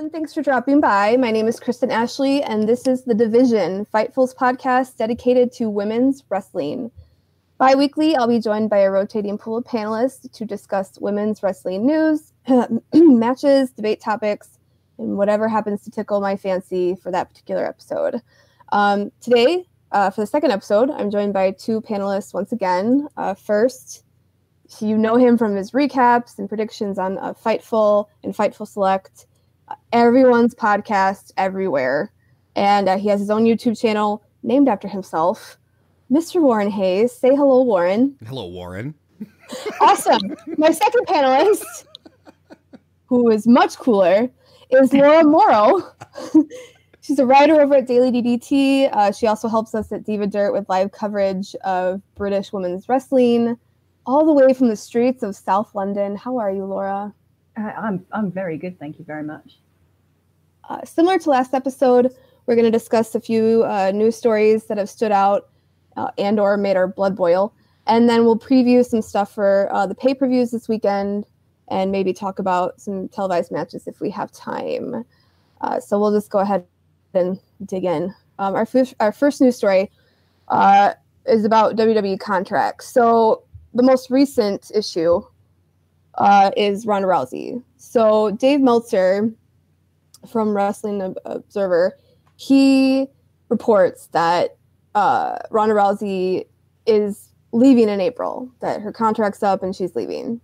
everyone. Thanks for dropping by. My name is Kristen Ashley, and this is The Division, Fightful's podcast dedicated to women's wrestling. Bi-weekly, I'll be joined by a rotating pool of panelists to discuss women's wrestling news, matches, debate topics, and whatever happens to tickle my fancy for that particular episode. Today, for the second episode, I'm joined by two panelists once again. First, you know him from his recaps and predictions on Fightful and Fightful Select, everyone's podcast everywhere. And he has his own YouTube channel named after himself, Mr. Warren Hayes. Say hello, Warren. Hello, Warren. Awesome. My second panelist, who is much cooler, is Laura Morrow. She's a writer over at Daily DDT. She also helps us at Diva Dirt with live coverage of British women's wrestling, all the way from the streets of South London. How are you, Laura? I'm very good, thank you very much. Similar to last episode, we're going to discuss a few news stories that have stood out and or made our blood boil. And then we'll preview some stuff for the pay-per-views this weekend and maybe talk about some televised matches if we have time. So we'll just go ahead and dig in. Our first news story is about WWE contracts. So the most recent issue is Ronda Rousey. So Dave Meltzer from Wrestling Observer, he reports that Ronda Rousey is leaving in April, that her contract's up and she's leaving.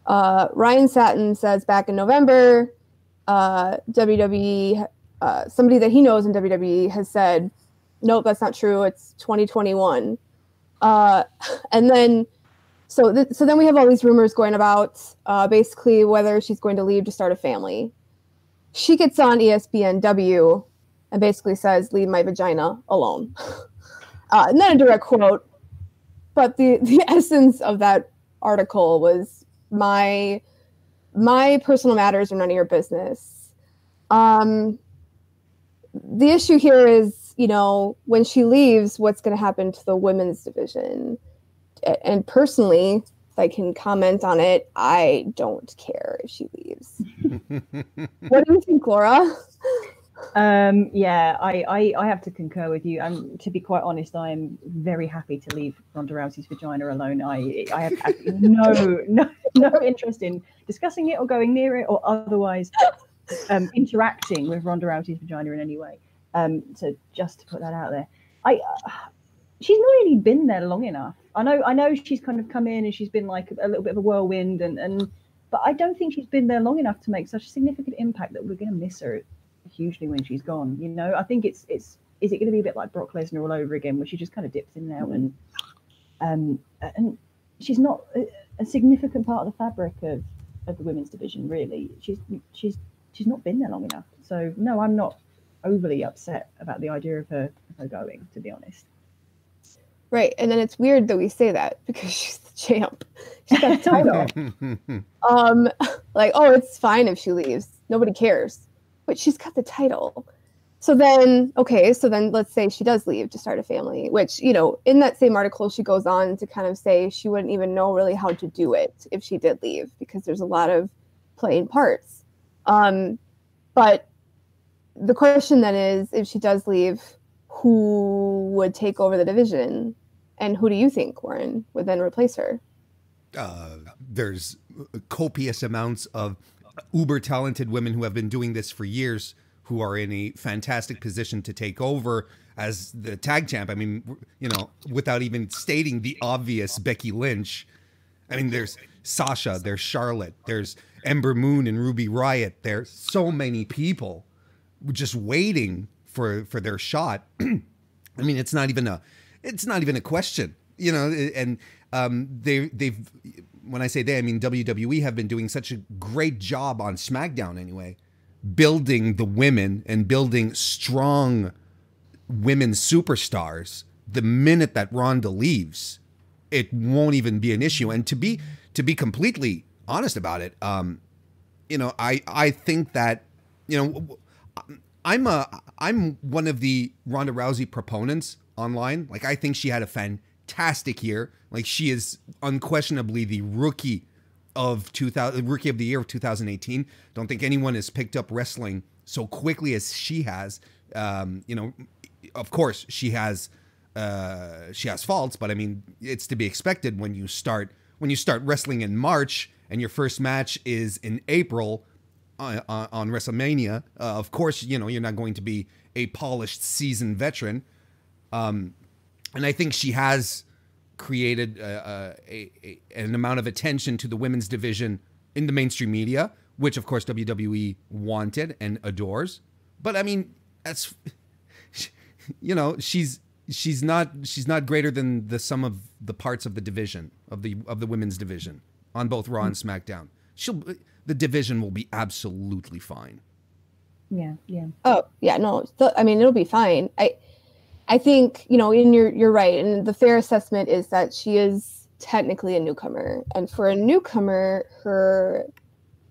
Ryan Satin says back in November, WWE, somebody that he knows in WWE has said, nope, that's not true. It's 2021. And then So then we have all these rumors going about basically whether she's going to leave to start a family. She gets on ESPNW and basically says, leave my vagina alone. Not a direct quote, but the essence of that article was my personal matters are none of your business. The issue here is, when she leaves, what's going to happen to the women's division? And personally, if I can comment on it, I don't care if she leaves. What do you think, Laura? Yeah, I have to concur with you. To be quite honest, I am very happy to leave Ronda Rousey's vagina alone. I have no interest in discussing it or going near it or otherwise interacting with Ronda Rousey's vagina in any way. So just to put that out there, she's not really been there long enough. I know she's kind of come in and she's been like a little bit of a whirlwind, but I don't think she's been there long enough to make such a significant impact that we're going to miss her hugely when she's gone. I think is it going to be a bit like Brock Lesnar all over again, where she just kind of dips in and out, and she's not a significant part of the fabric of the women's division, really. She's not been there long enough. So no, I'm not overly upset about the idea of her going, to be honest. Right, and then it's weird that we say that because she's the champ. She's got the title. It's fine if she leaves. Nobody cares. But she's got the title. So then let's say she does leave to start a family, which, in that same article, she goes on to kind of say she wouldn't even know really how to do it if she did leave because there's a lot of playing parts. But the question then is, if she does leave, who would take over the division? And who do you think, Warren, would then replace her? There's copious amounts of uber talented women who have been doing this for years, who are in a fantastic position to take over as the tag champ. I mean, without even stating the obvious, Becky Lynch. I mean, there's Sasha, there's Charlotte, there's Ember Moon and Ruby Riott. There's so many people just waiting for their shot. I mean, it's not even a question, and they've, when I say they, I mean WWE have been doing such a great job on SmackDown anyway, building the women and building strong women superstars. The minute that Ronda leaves, it won't even be an issue. And to be completely honest about it, I think that, I'm one of the Ronda Rousey proponents online. Like, I think she had a fantastic year. Like, she is unquestionably the rookie of 2000, Rookie of the Year of 2018. Don't think anyone has picked up wrestling so quickly as she has. You know, of course she has faults, but I mean, it's to be expected when you start wrestling in March and your first match is in April on WrestleMania. Of course, you know, you're not going to be a polished seasoned veteran. And I think she has created an amount of attention to the women's division in the mainstream media, which of course WWE wanted and adores. But I mean, that's, you know, she's not greater than the sum of the parts of the division of the women's division on both Raw and SmackDown. The division will be absolutely fine. Yeah. Oh yeah, no. I mean, it'll be fine. I think, you know, you're right, and the fair assessment is that she is technically a newcomer, and for a newcomer, her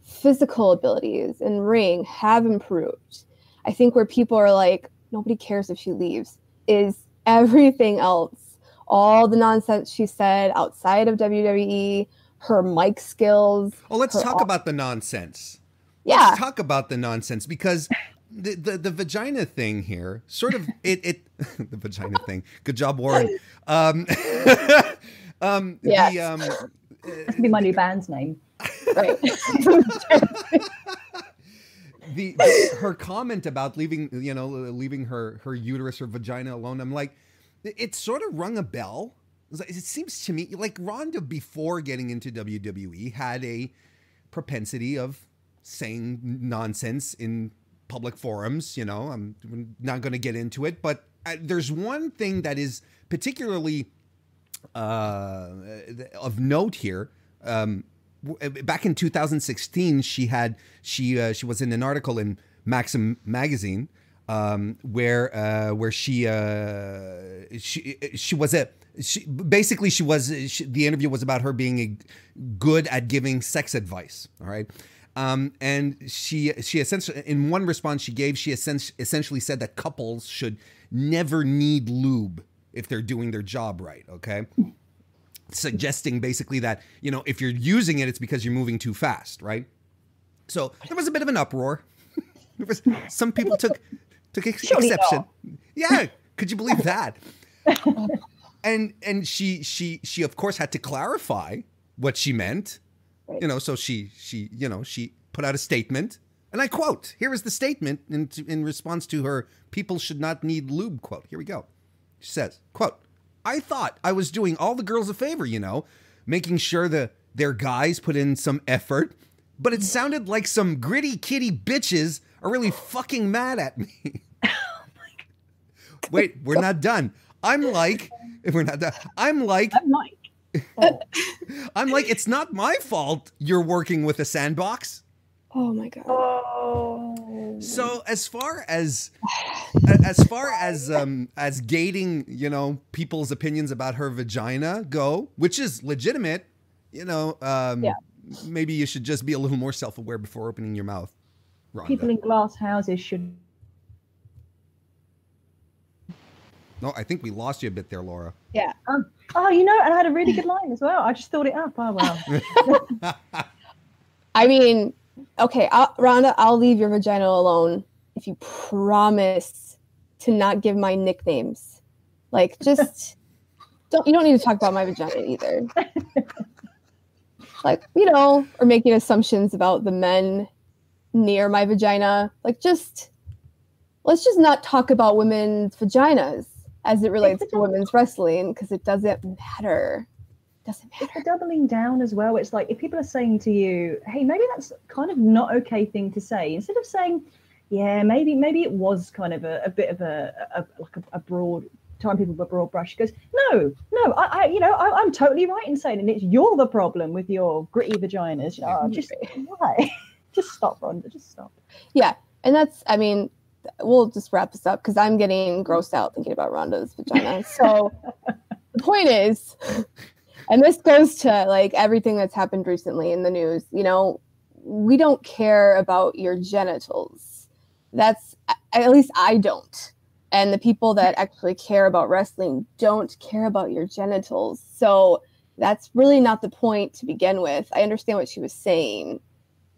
physical abilities in ring have improved. I think where people are like, nobody cares if she leaves, is everything else, all the nonsense she said outside of WWE, her mic skills. Oh, let's talk about the nonsense. Yeah, let's talk about the nonsense, because the vagina thing here, sort of the vagina thing. Good job, Warren. Yes. That could be my new band's name. Right. Her comment about leaving her uterus or vagina alone, I'm like, it sort of rung a bell. It seems to me like Ronda, before getting into WWE, had a propensity of saying nonsense in public forums. You know, I'm not going to get into it, but there's one thing that is particularly of note here. Back in 2016, she was in an article in Maxim magazine where she the interview was about her being good at giving sex advice. All right. And she essentially, in one response she gave, she essentially said that couples should never need lube if they're doing their job right. Okay. Suggesting basically that, you know, if you're using it, it's because you're moving too fast. Right. So there was a bit of an uproar. Some people took exception. Yeah. Could you believe that? And she of course had to clarify what she meant. Right. You know, so she put out a statement, and I quote, here is the statement in response to her "people should not need lube" quote. Here we go. She says, quote, "I thought I was doing all the girls a favor, you know, making sure their guys put in some effort, but it sounded like some gritty kitty bitches are really fucking mad at me." Oh my God. Wait, we're not done. I'm like, it's not my fault you're working with a sandbox. Oh my God. Oh. So as far as gating, you know, people's opinions about her vagina go, which is legitimate, you know, maybe you should just be a little more self-aware before opening your mouth, Rhonda. People in glass houses should. No, I think we lost you a bit there, Laura. Yeah. Oh, you know, and I had a really good line as well. I just thought it up. Oh, wow. I mean, okay, Rhonda, I'll leave your vagina alone if you promise to not give my nicknames. Like, just you don't need to talk about my vagina either. Like, you know, or making assumptions about the men near my vagina. Like, let's just not talk about women's vaginas as it relates to women's wrestling, because it doesn't matter. It's a doubling down as well. It's like, if people are saying to you, hey, maybe that's kind of not okay thing to say, instead of saying, yeah, maybe it was kind of a bit of a broad, tying people with a broad brush. She goes, no, I'm totally right in saying, and it's you're the problem with your gritty vaginas. You know, just why? Just stop, Rhonda. Just stop. Yeah, and that's, I mean, we'll just wrap this up because I'm getting grossed out thinking about Rhonda's vagina. So the point is, and this goes to like everything that's happened recently in the news, you know, we don't care about your genitals. That's, at least I don't. And the people that actually care about wrestling don't care about your genitals. So that's really not the point to begin with. I understand what she was saying.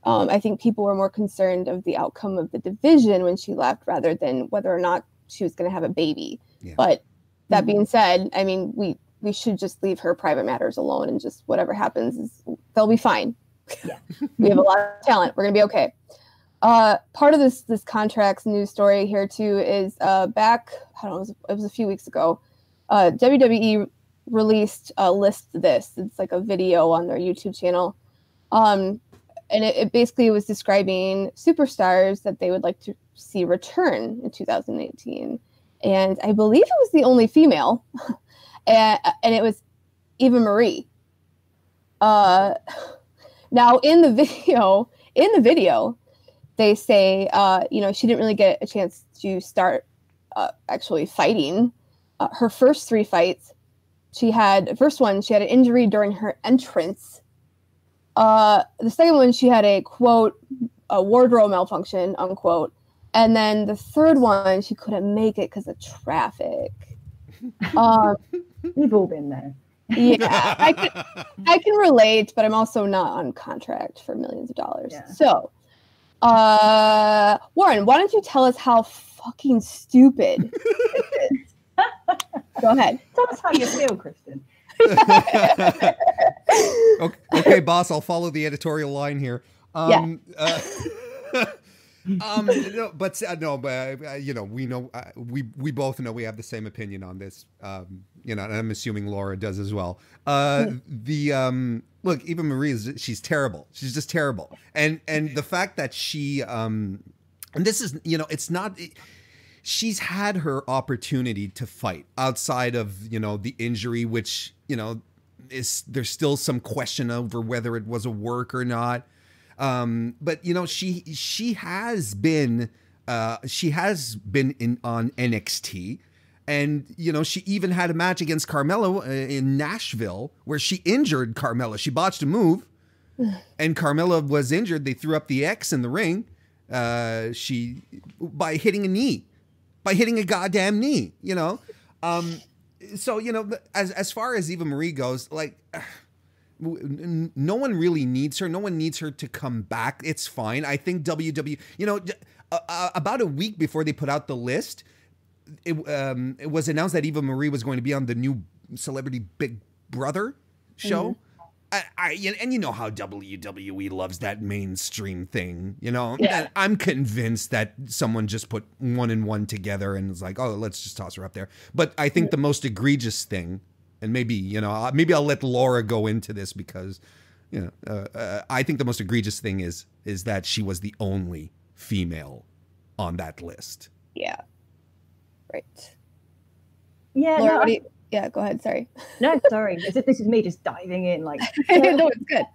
I think people were more concerned of the outcome of the division when she left rather than whether or not she was going to have a baby. Yeah. But that being said, I mean, we should just leave her private matters alone, and just whatever happens, they'll be fine. Yeah. We have a lot of talent. We're going to be okay. Part of this contracts news story here too is back, I don't know, it was a few weeks ago. WWE released List This. It's like a video on their YouTube channel. And it basically was describing superstars that they would like to see return in 2018. And I believe it was the only female. and it was Eva Marie. Now in the video, they say, she didn't really get a chance to start actually fighting. Her first 3 fights, she had an injury during her entrance. The second one, she had a quote, a wardrobe malfunction, unquote. And then the third one, she couldn't make it because of traffic. We've all been there. Yeah, I can relate, but I'm also not on contract for millions of dollars. Yeah. So, Warren, why don't you tell us how fucking stupid this is? Go ahead. Tell us how you feel, Kristen. Okay, boss, I'll follow the editorial line here. We both know we have the same opinion on this. And I'm assuming Laura does as well. Look, Eva Marie she's terrible. She's just terrible. And the fact that she and this is, it's not. She's had her opportunity to fight outside of, the injury, which, there's still some question over whether it was a work or not. But she has been on NXT, and she even had a match against Carmella in Nashville where she injured Carmella. She botched a move, and Carmella was injured. They threw up the X in the ring. By hitting a knee. By hitting a goddamn knee, So, as far as Eva Marie goes, like, no one really needs her. No one needs her to come back. It's fine. I think WWE, about a week before they put out the list, it was announced that Eva Marie was going to be on the new Celebrity Big Brother show. Mm-hmm. And you know how WWE loves that mainstream thing, Yeah. I'm convinced that someone just put 1 and 1 together and was like, oh, let's just toss her up there. But I think the most egregious thing, and maybe I'll let Laura go into this because, I think the most egregious thing is that she was the only female on that list. Yeah. Right. Yeah. Laura, yeah, go ahead. Sorry. No, sorry. This is me just diving in. Like, no, it's good.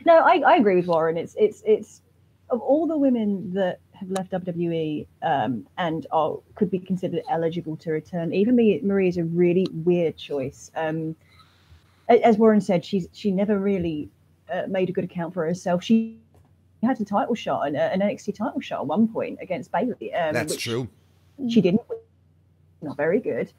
No, I agree with Warren. It's of all the women that have left WWE and could be considered eligible to return. Even Marie is a really weird choice. As Warren said, she never really made a good account for herself. She had a title shot, an NXT title shot at one point against Bayley. That's true. She didn't. Not very good.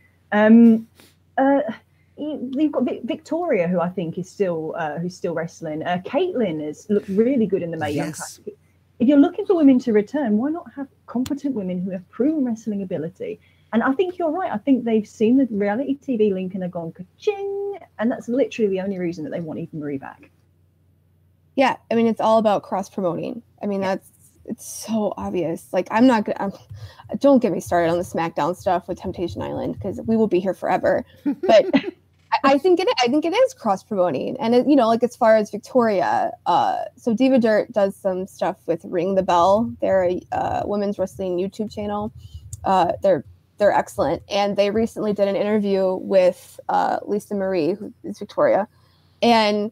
You've got Victoria, who I think is still wrestling. Caitlyn has looked really good in the Mae Young Classic. If you're looking for women to return, why not have competent women who have proven wrestling ability? And I think you're right. I think they've seen the reality TV link and they've gone ka-ching, and that's literally the only reason that they want Eva Marie back. Yeah, I mean, it's all about cross promoting. I mean, it's so obvious. Like, don't get me started on the SmackDown stuff with Temptation Island, because we will be here forever. But I think it is cross promoting, and as far as Victoria, so Diva Dirt does some stuff with Ring the Bell. They're a women's wrestling YouTube channel. They're excellent, and they recently did an interview with Lisa Marie, who is Victoria, and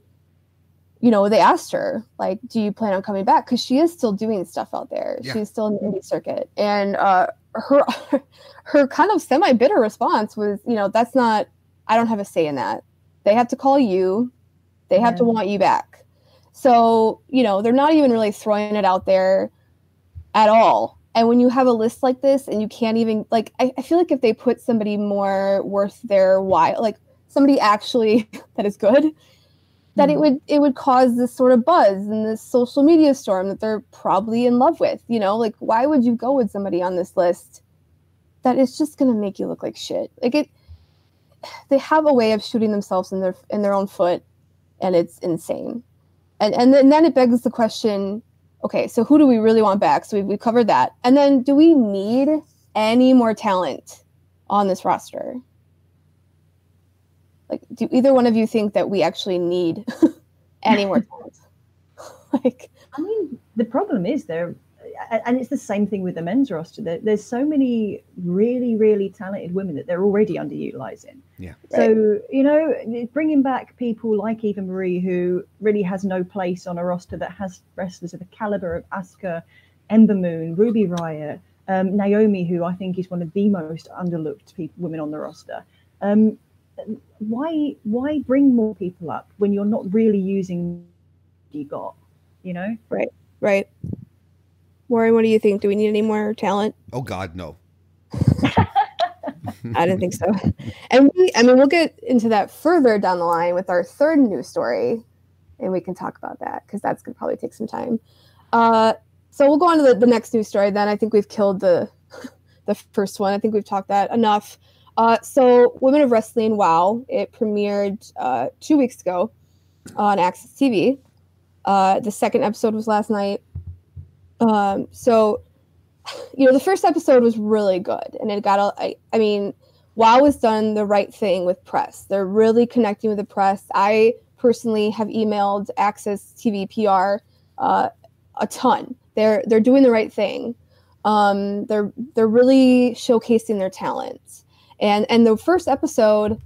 they asked her, like, do you plan on coming back? Because she is still doing stuff out there. Yeah. She's still in the indie circuit. And her kind of semi-bitter response was, that's not, I don't have a say in that. They have to call you. They have to want you back. So, they're not even really throwing it out there at all. And when you have a list like this and you can't even, like, I feel like if they put somebody more worth their while, like, somebody actually that is good, that it would cause this sort of buzz and this social media storm that they're probably in love with. You know, like, why would you go with somebody on this list that is just going to make you look like shit? Like, they have a way of shooting themselves in their own foot, and it's insane. And then it begs the question, okay, so who do we really want back? So we've covered that. And then, do we need any more talent on this roster? Like, do either one of you think that we actually need any more talent? Like, I mean, the problem is there, and it's the same thing with the men's roster. There's so many really, really talented women that they're already underutilizing. Yeah. So, you know, bringing back people like Eva Marie, who really has no place on a roster that has wrestlers of the caliber of Asuka, Ember Moon, Ruby Riott, Naomi, who I think is one of the most underlooked women on the roster. Why bring more people up when you're not really using what you got, you know? Right. Warren, what do you think? Do we need any more talent? Oh God, no. I didn't think so. And we'll get into that further down the line with our third news story, and we can talk about that because that's going to probably take some time. So we'll go on to the next news story then. I think we've killed the first one. I think we've talked that enough. So Women of Wrestling WoW, it premiered 2 weeks ago on Access TV. The second episode was last night. So, you know, the first episode was really good, and it got I mean, WoW has done the right thing with press. They're really connecting with the press. I personally have emailed Access TV PR a ton. They're doing the right thing. They're really showcasing their talents. And the first episode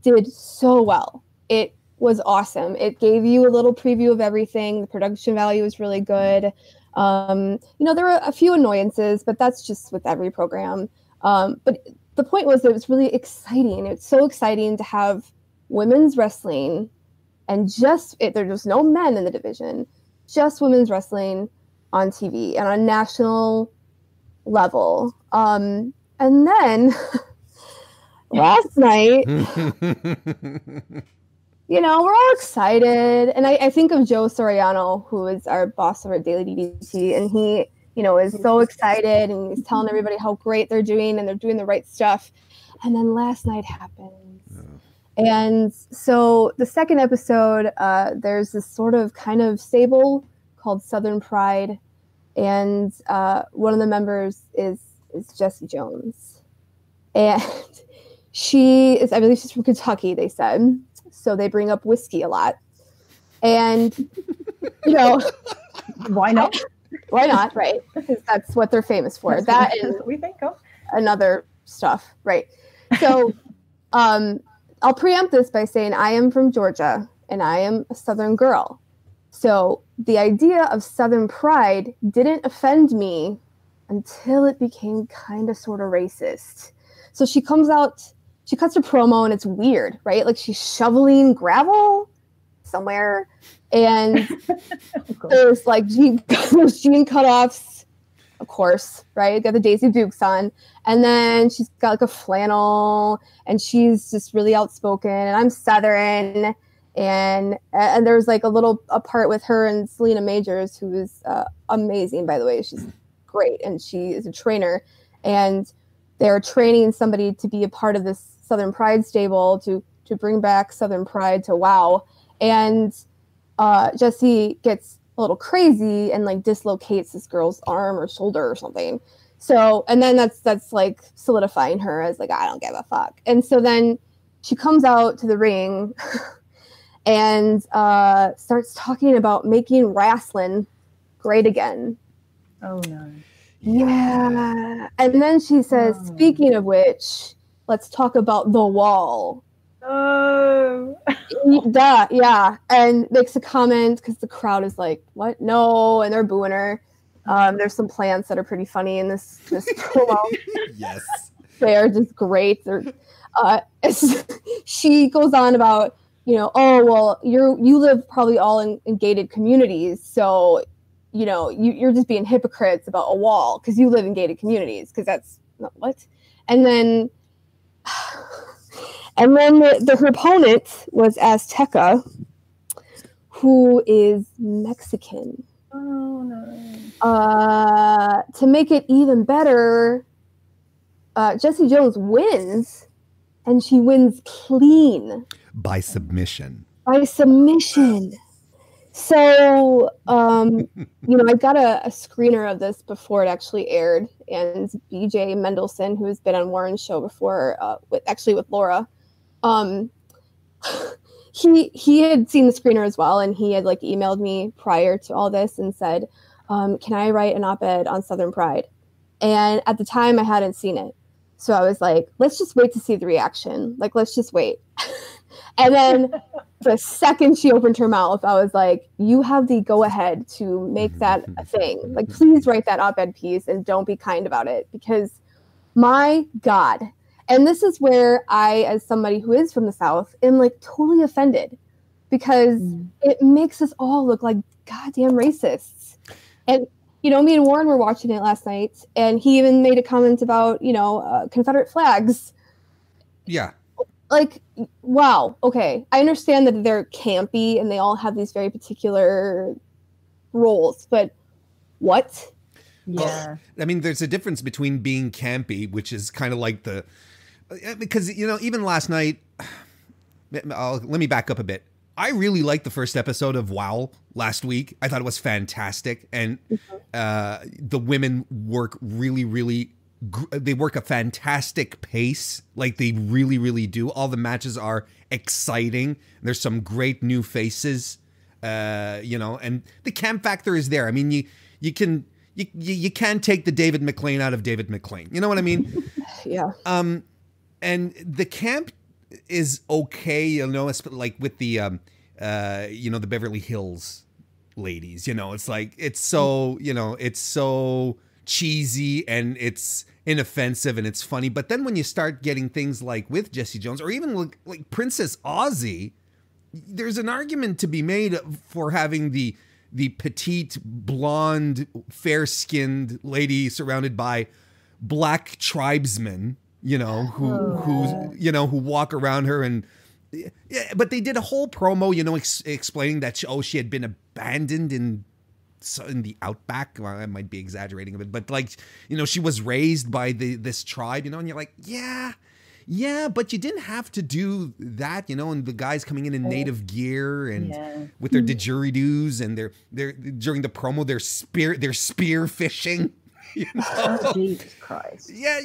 did so well. It was awesome. It gave you a little preview of everything. The production value was really good. You know, there were a few annoyances, but that's just with every program. But the point was that it was really exciting. It's so exciting to have women's wrestling and there was no men in the division, just women's wrestling on TV and on a national level. And then last night, you know, we're all excited. And I think of Joe Soriano, who is our boss over at Daily DDT, and he, you know, is so excited and he's telling everybody how great they're doing and they're doing the right stuff. And then last night happens. And so the second episode, there's this sort of kind of stable called Southern Pride. And one of the members is Jessie Jones. And she is, I believe she's from Kentucky, they said. So they bring up whiskey a lot. And, you know. Why not? Why not, right? Because that's what they're famous for. That is what we think of. Another stuff, right? So I'll preempt this by saying I am from Georgia, and I am a Southern girl. So the idea of Southern pride didn't offend me until it became kind of sort of racist. So she comes out, she cuts a promo, and it's weird, right? Like she's shoveling gravel somewhere, and there's like jean cutoffs, of course, right? Got the Daisy Dukes on, and then she's got like a flannel, and she's just really outspoken. And I'm Southern, and there's like a part with her and Selena Majors, who is amazing, by the way. She's great, and she is a trainer, and they're training somebody to be a part of this Southern Pride stable to bring back Southern Pride to WoW. And Jessie gets a little crazy and like dislocates this girl's arm or shoulder or something. So, and then that's like solidifying her as like, I don't give a fuck. And so then she comes out to the ring and starts talking about making wrestling great again. Oh no. Yeah. And then she says, speaking of which, let's talk about the wall. Oh. Duh, yeah. And makes a comment because the crowd is like, what? No. And they're booing her. There's some plants that are pretty funny in this promo. Yes. They are just great. She goes on about, you know, oh, well, you live probably all in gated communities. So, you know, you're just being hypocrites about a wall because you live in gated communities, because that's not what. And then And then her opponent was Azteca, who is Mexican. Oh no. To make it even better, Jessie Jones wins, and she wins clean. By submission. So, I got a screener of this before it actually aired, and BJ Mendelson, who has been on Warren's show before, with Laura, he had seen the screener as well, and he had emailed me prior to all this and said, can I write an op-ed on Southern Pride? And at the time I hadn't seen it. So I was like, let's just wait to see the reaction. Let's just wait. And then the second she opened her mouth, I was like, you have the go-ahead to make that a thing. Please write that op-ed piece and don't be kind about it, because my God. And this is where I, as somebody who is from the South, am totally offended, because it makes us all look like goddamn racists. And, me and Warren were watching it last night, and he even made a comment about, Confederate flags. Yeah. Wow. Okay. I understand that they're campy and they all have these very particular roles, but what? Yeah. I mean, there's a difference between being campy, which is kind of like because, even last night, let me back up a bit. I really liked the first episode of WoW last week. I thought it was fantastic. And the women work really they work a fantastic pace. They really, really do. All the matches are exciting. There's some great new faces, and the camp factor is there. I mean, you can't take the David McLean out of David McLean. You know what I mean? Yeah. And the camp is okay, with the, the Beverly Hills ladies, it's so, it's so cheesy and it's inoffensive and it's funny. But then when you start getting things with Jessie Jones, or even like Princess Aussie, there's an argument to be made for having the petite, blonde, fair-skinned lady surrounded by black tribesmen, who walk around her. And yeah, but they did a whole promo, explaining that she had been abandoned in the outback. Well, I might be exaggerating a bit, but she was raised by this tribe, and you're like, yeah, but you didn't have to do that, and the guys coming in native gear and with their didgeridoos, and they're during the promo they're spear fishing. Oh, Jesus Christ. Yeah.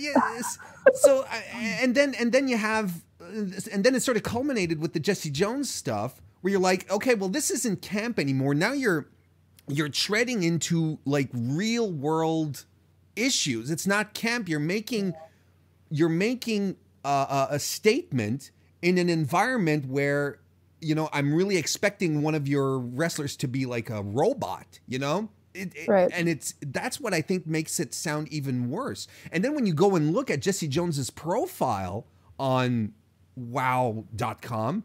So and then you have, and then it sort of culminated with the Jessie Jones stuff, where you're like, okay, well, this isn't camp anymore. Now you're treading into real world issues. It's not camp. You're making a statement in an environment where, I'm really expecting one of your wrestlers to be like a robot, Right. And that's what I think makes it sound even worse. And then when you go and look at Jessie Jones's profile on wow.com,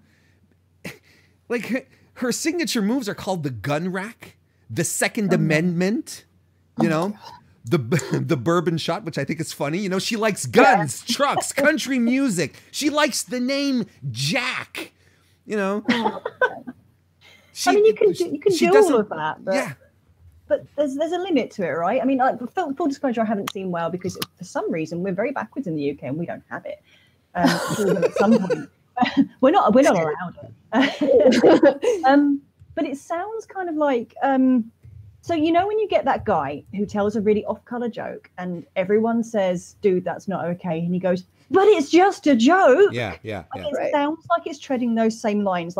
her signature moves are called the gun rack, the Second Amendment, the bourbon shot, which I think is funny. She likes guns, trucks, country music. She likes the name Jack. I mean, you can do all of that, but yeah. But there's a limit to it, right? I mean, full disclosure, I haven't seen WoW because for some reason we're very backwards in the UK and we don't have it. At some point, we're not allowed it. But it sounds kind of like so when you get that guy who tells a really off-color joke and everyone says, "Dude, that's not okay," and he goes, "But it's just a joke." Yeah. It sounds like it's treading those same lines,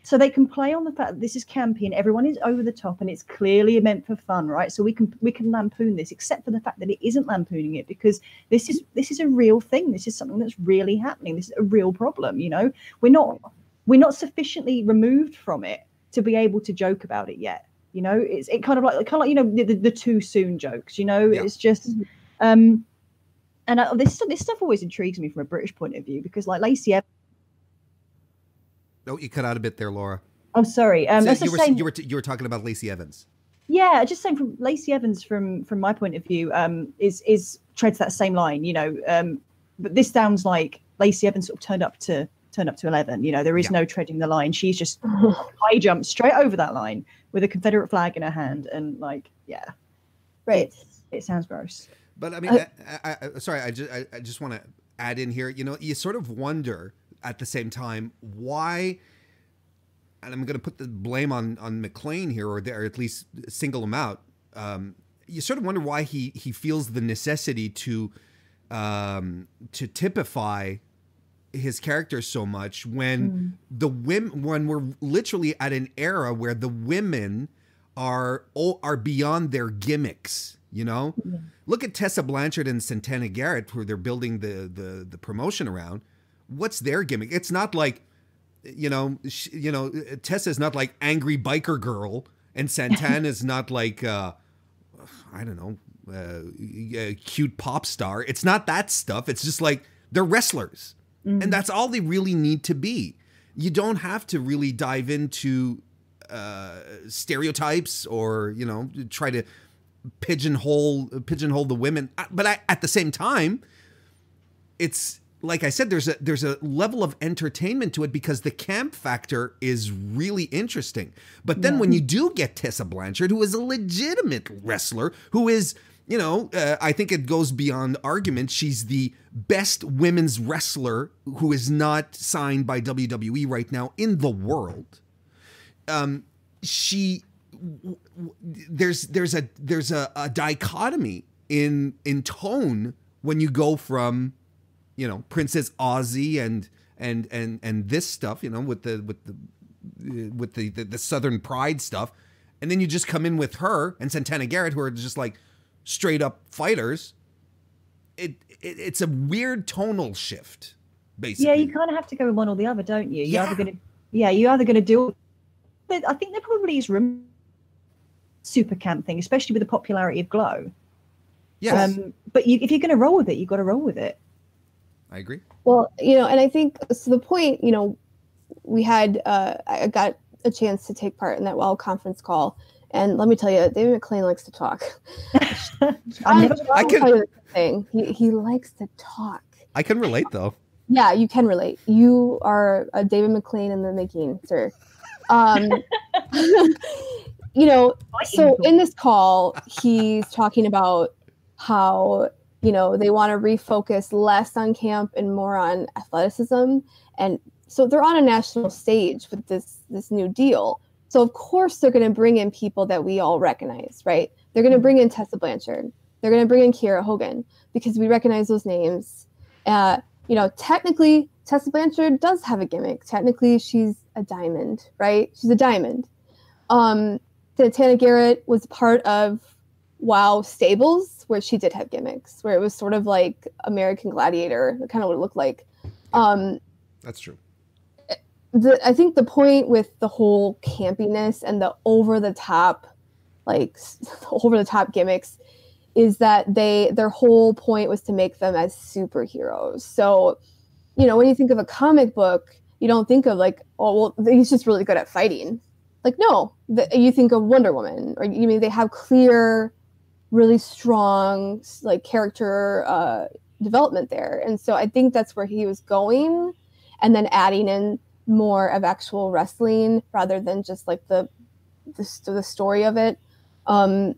so they can play on the fact that this is campy and everyone is over the top and it's clearly meant for fun, right? So we can lampoon this, except for the fact that it isn't lampooning it, because this is a real thing. This is something that's really happening. This is a real problem. We're not sufficiently removed from it to be able to joke about it yet. It's kind of like the too soon jokes. Yeah. It's just and this stuff always intrigues me from a British point of view, because Lacey Evans. Oh, you cut out a bit there, Laura. I'm sorry. You were talking about Lacey Evans. Yeah, just saying, from Lacey Evans, from my point of view, is treads that same line, But this sounds like Lacey Evans sort of turned up to turn up to 11. You know, there is no treading the line. She's just high jump straight over that line with a Confederate flag in her hand. And like, right. It sounds gross. But I mean, sorry, I just want to add in here, you know, you sort of wonder at the same time why, and I'm going to put the blame on McLean here, or at least single him out. You sort of wonder why he feels the necessity to typify his character so much when when we're literally at an era where the women are beyond their gimmicks. You know, look at Tessa Blanchard and Santana Garrett, who they're building the promotion around. What's their gimmick? It's not like, Tessa's not like angry biker girl, and Santana's not like, I don't know, cute pop star. It's not that stuff. It's just like they're wrestlers, and that's all they really need to be. You don't have to really dive into stereotypes or try to pigeonhole the women, but at the same time, it's like I said, there's a level of entertainment to it because the camp factor is really interesting. But then when you do get Tessa Blanchard, who is a legitimate wrestler, who is, I think it goes beyond argument, she's the best women's wrestler who is not signed by WWE right now in the world. There's a dichotomy in tone when you go from Princess Aussie and this stuff, with the Southern Pride stuff, and then you just come in with her and Santana Garrett, who are just like straight up fighters. It's a weird tonal shift, basically. Yeah, you kind of have to go with one or the other, don't you? You're either gonna do. I think there probably is room super camp thing, especially with the popularity of Glow. Yes. But if you're going to roll with it, you've got to roll with it. I agree. Well, and I think so. The point, we had I got a chance to take part in that WoW conference call, and let me tell you, David McLean likes to talk. I can. He likes to talk. I can relate, though. Yeah, you can relate. You are a David McLean in the making, sir. So in this call, he's talking about how, they want to refocus less on camp and more on athleticism. And so they're on a national stage with this new deal. So of course they're going to bring in people that we all recognize, right? They're going to bring in Tessa Blanchard. They're going to bring in Kiera Hogan because we recognize those names. Technically Tessa Blanchard does have a gimmick. Technically she's a diamond, right? She's a diamond. Santana Garrett was part of WoW stables where she did have gimmicks, where it was sort of like American Gladiator, kind of what it looked like. That's true. I think the point with the whole campiness and the over the top gimmicks is that their whole point was to make them as superheroes. So, when you think of a comic book, you don't think of like, oh, well, he's just really good at fighting. Like, no, you think of Wonder Woman, or they have clear, really strong like character development there. And so I think that's where he was going, and then adding in more of actual wrestling rather than just like the story of it. I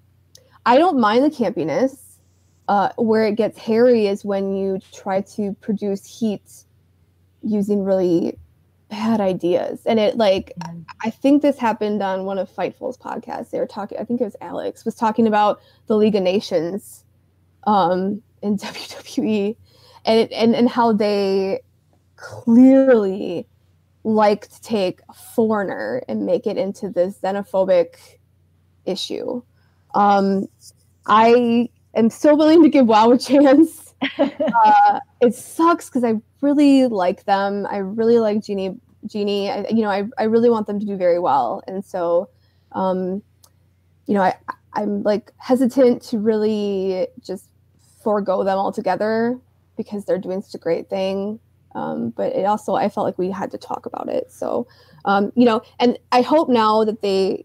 don't mind the campiness. Where it gets hairy is when you try to produce heat using really bad ideas. And it I think this happened on one of Fightful's podcasts. They were talking, I think it was Alex, was talking about the League of Nations in WWE and how they clearly like to take a foreigner and make it into this xenophobic issue. I am so willing to give WoW a chance. It sucks because I really like them. I really like Jeannie. I really want them to do very well. And so, I'm like hesitant to really just forego them altogether because they're doing such a great thing. But it also, I felt like we had to talk about it. So, and I hope now that they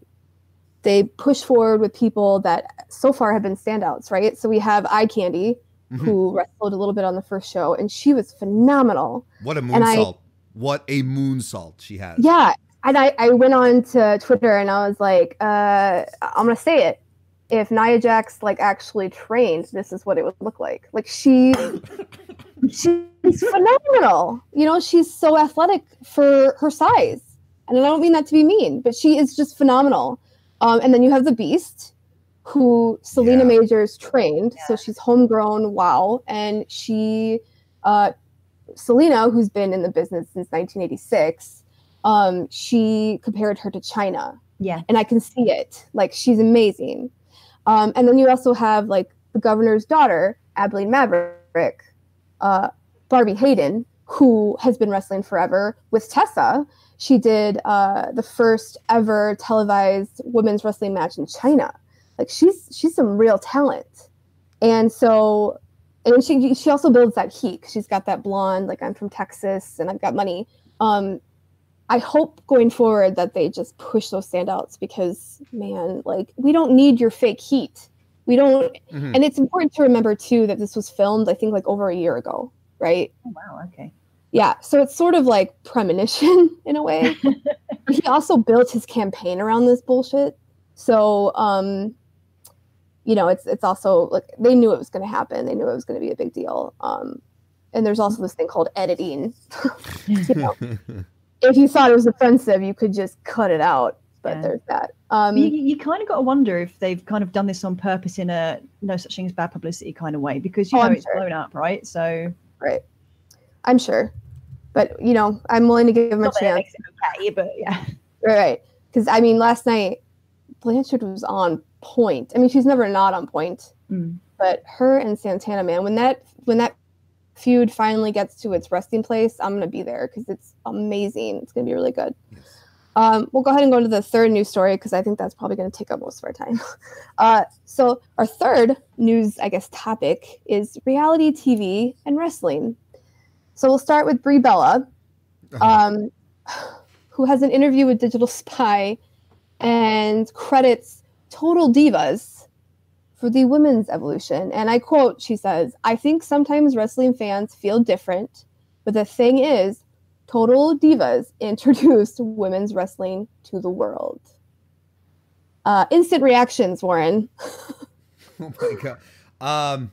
push forward with people that so far have been standouts, right? So we have Eye Candy, who wrestled a little bit on the first show, and she was phenomenal. What a moonsault. What a moonsault she has. Yeah. And I went on to Twitter and I was like, I'm going to say it. If Nia Jax like actually trained, this is what it would look like. Like she's phenomenal. You know, she's so athletic for her size. And I don't mean that to be mean, but she is just phenomenal. And then you have the Beast, who Selena Majors trained. So she's homegrown. Wow. And she, Selena, who's been in the business since 1986, she compared her to China. Yeah. And I can see it. Like, she's amazing. And then you also have, like, the governor's daughter, Abilene Maverick, Barbie Hayden, who has been wrestling forever with Tessa. She did the first ever televised women's wrestling match in China. Like, she's some real talent. And so, and she also builds that heat. She's got that blonde, like, I'm from Texas and I've got money. I hope going forward that they just push those standouts because, man, like, we don't need your fake heat. We don't. And it's important to remember, too, that this was filmed, I think, like over a year ago, right? Oh, wow. Okay. Yeah. So it's sort of like premonition in a way. He also built his campaign around this bullshit. So, you know, it's also like they knew it was going to happen. They knew it was going to be a big deal. And there's also this thing called editing. You know, if you thought it was offensive, you could just cut it out. But there's that. You kind of got to wonder if they've kind of done this on purpose in a no such thing as bad publicity kind of way, because you know it's blown up, right? So I'm sure, but you know, I'm willing to give him a chance. Okay, but right. Because I mean, last night Blanchard was on point. I mean, she's never not on point, but her and Santana, man, when that feud finally gets to its resting place, I'm gonna be there because it's amazing. It's gonna be really good. Yes. We'll go ahead and go to the third news story because I think that's probably going to take up most of our time. So our third news, I guess, topic is reality TV and wrestling. So we'll start with Brie Bella, who has an interview with Digital Spy and credits Total Divas for the women's evolution. And I quote, she says, "I think sometimes wrestling fans feel different, but the thing is, Total Divas introduced women's wrestling to the world." Instant reactions, Warren. Oh my God.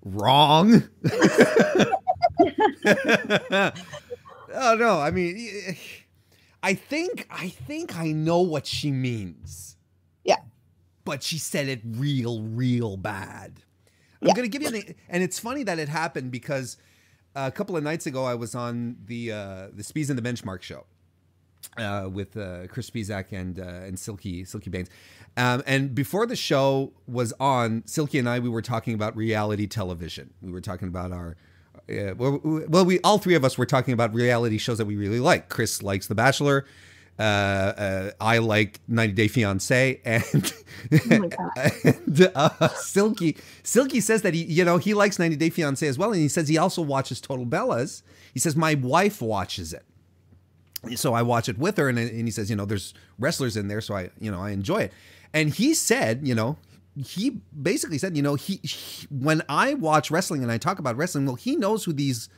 Wrong. Oh no, I mean, I think I know what she means. Yeah. But she said it real bad. I'm gonna give you and it's funny that it happened because a couple of nights ago, I was on the Spies and the Benchmark show with Chris Spizak and Silky Baines. And before the show was on, Silky and I, we were talking about reality television. We were talking about our we all three of us were talking about reality shows that we really like. Chris likes The Bachelor. I like 90 Day Fiancé, and, Silky says that he likes 90 Day Fiancé as well, and he says he also watches Total Bellas. He says my wife watches it, so I watch it with her, and he says there's wrestlers in there, so I enjoy it. And he said he basically said he when I watch wrestling and I talk about wrestling, well, she knows who these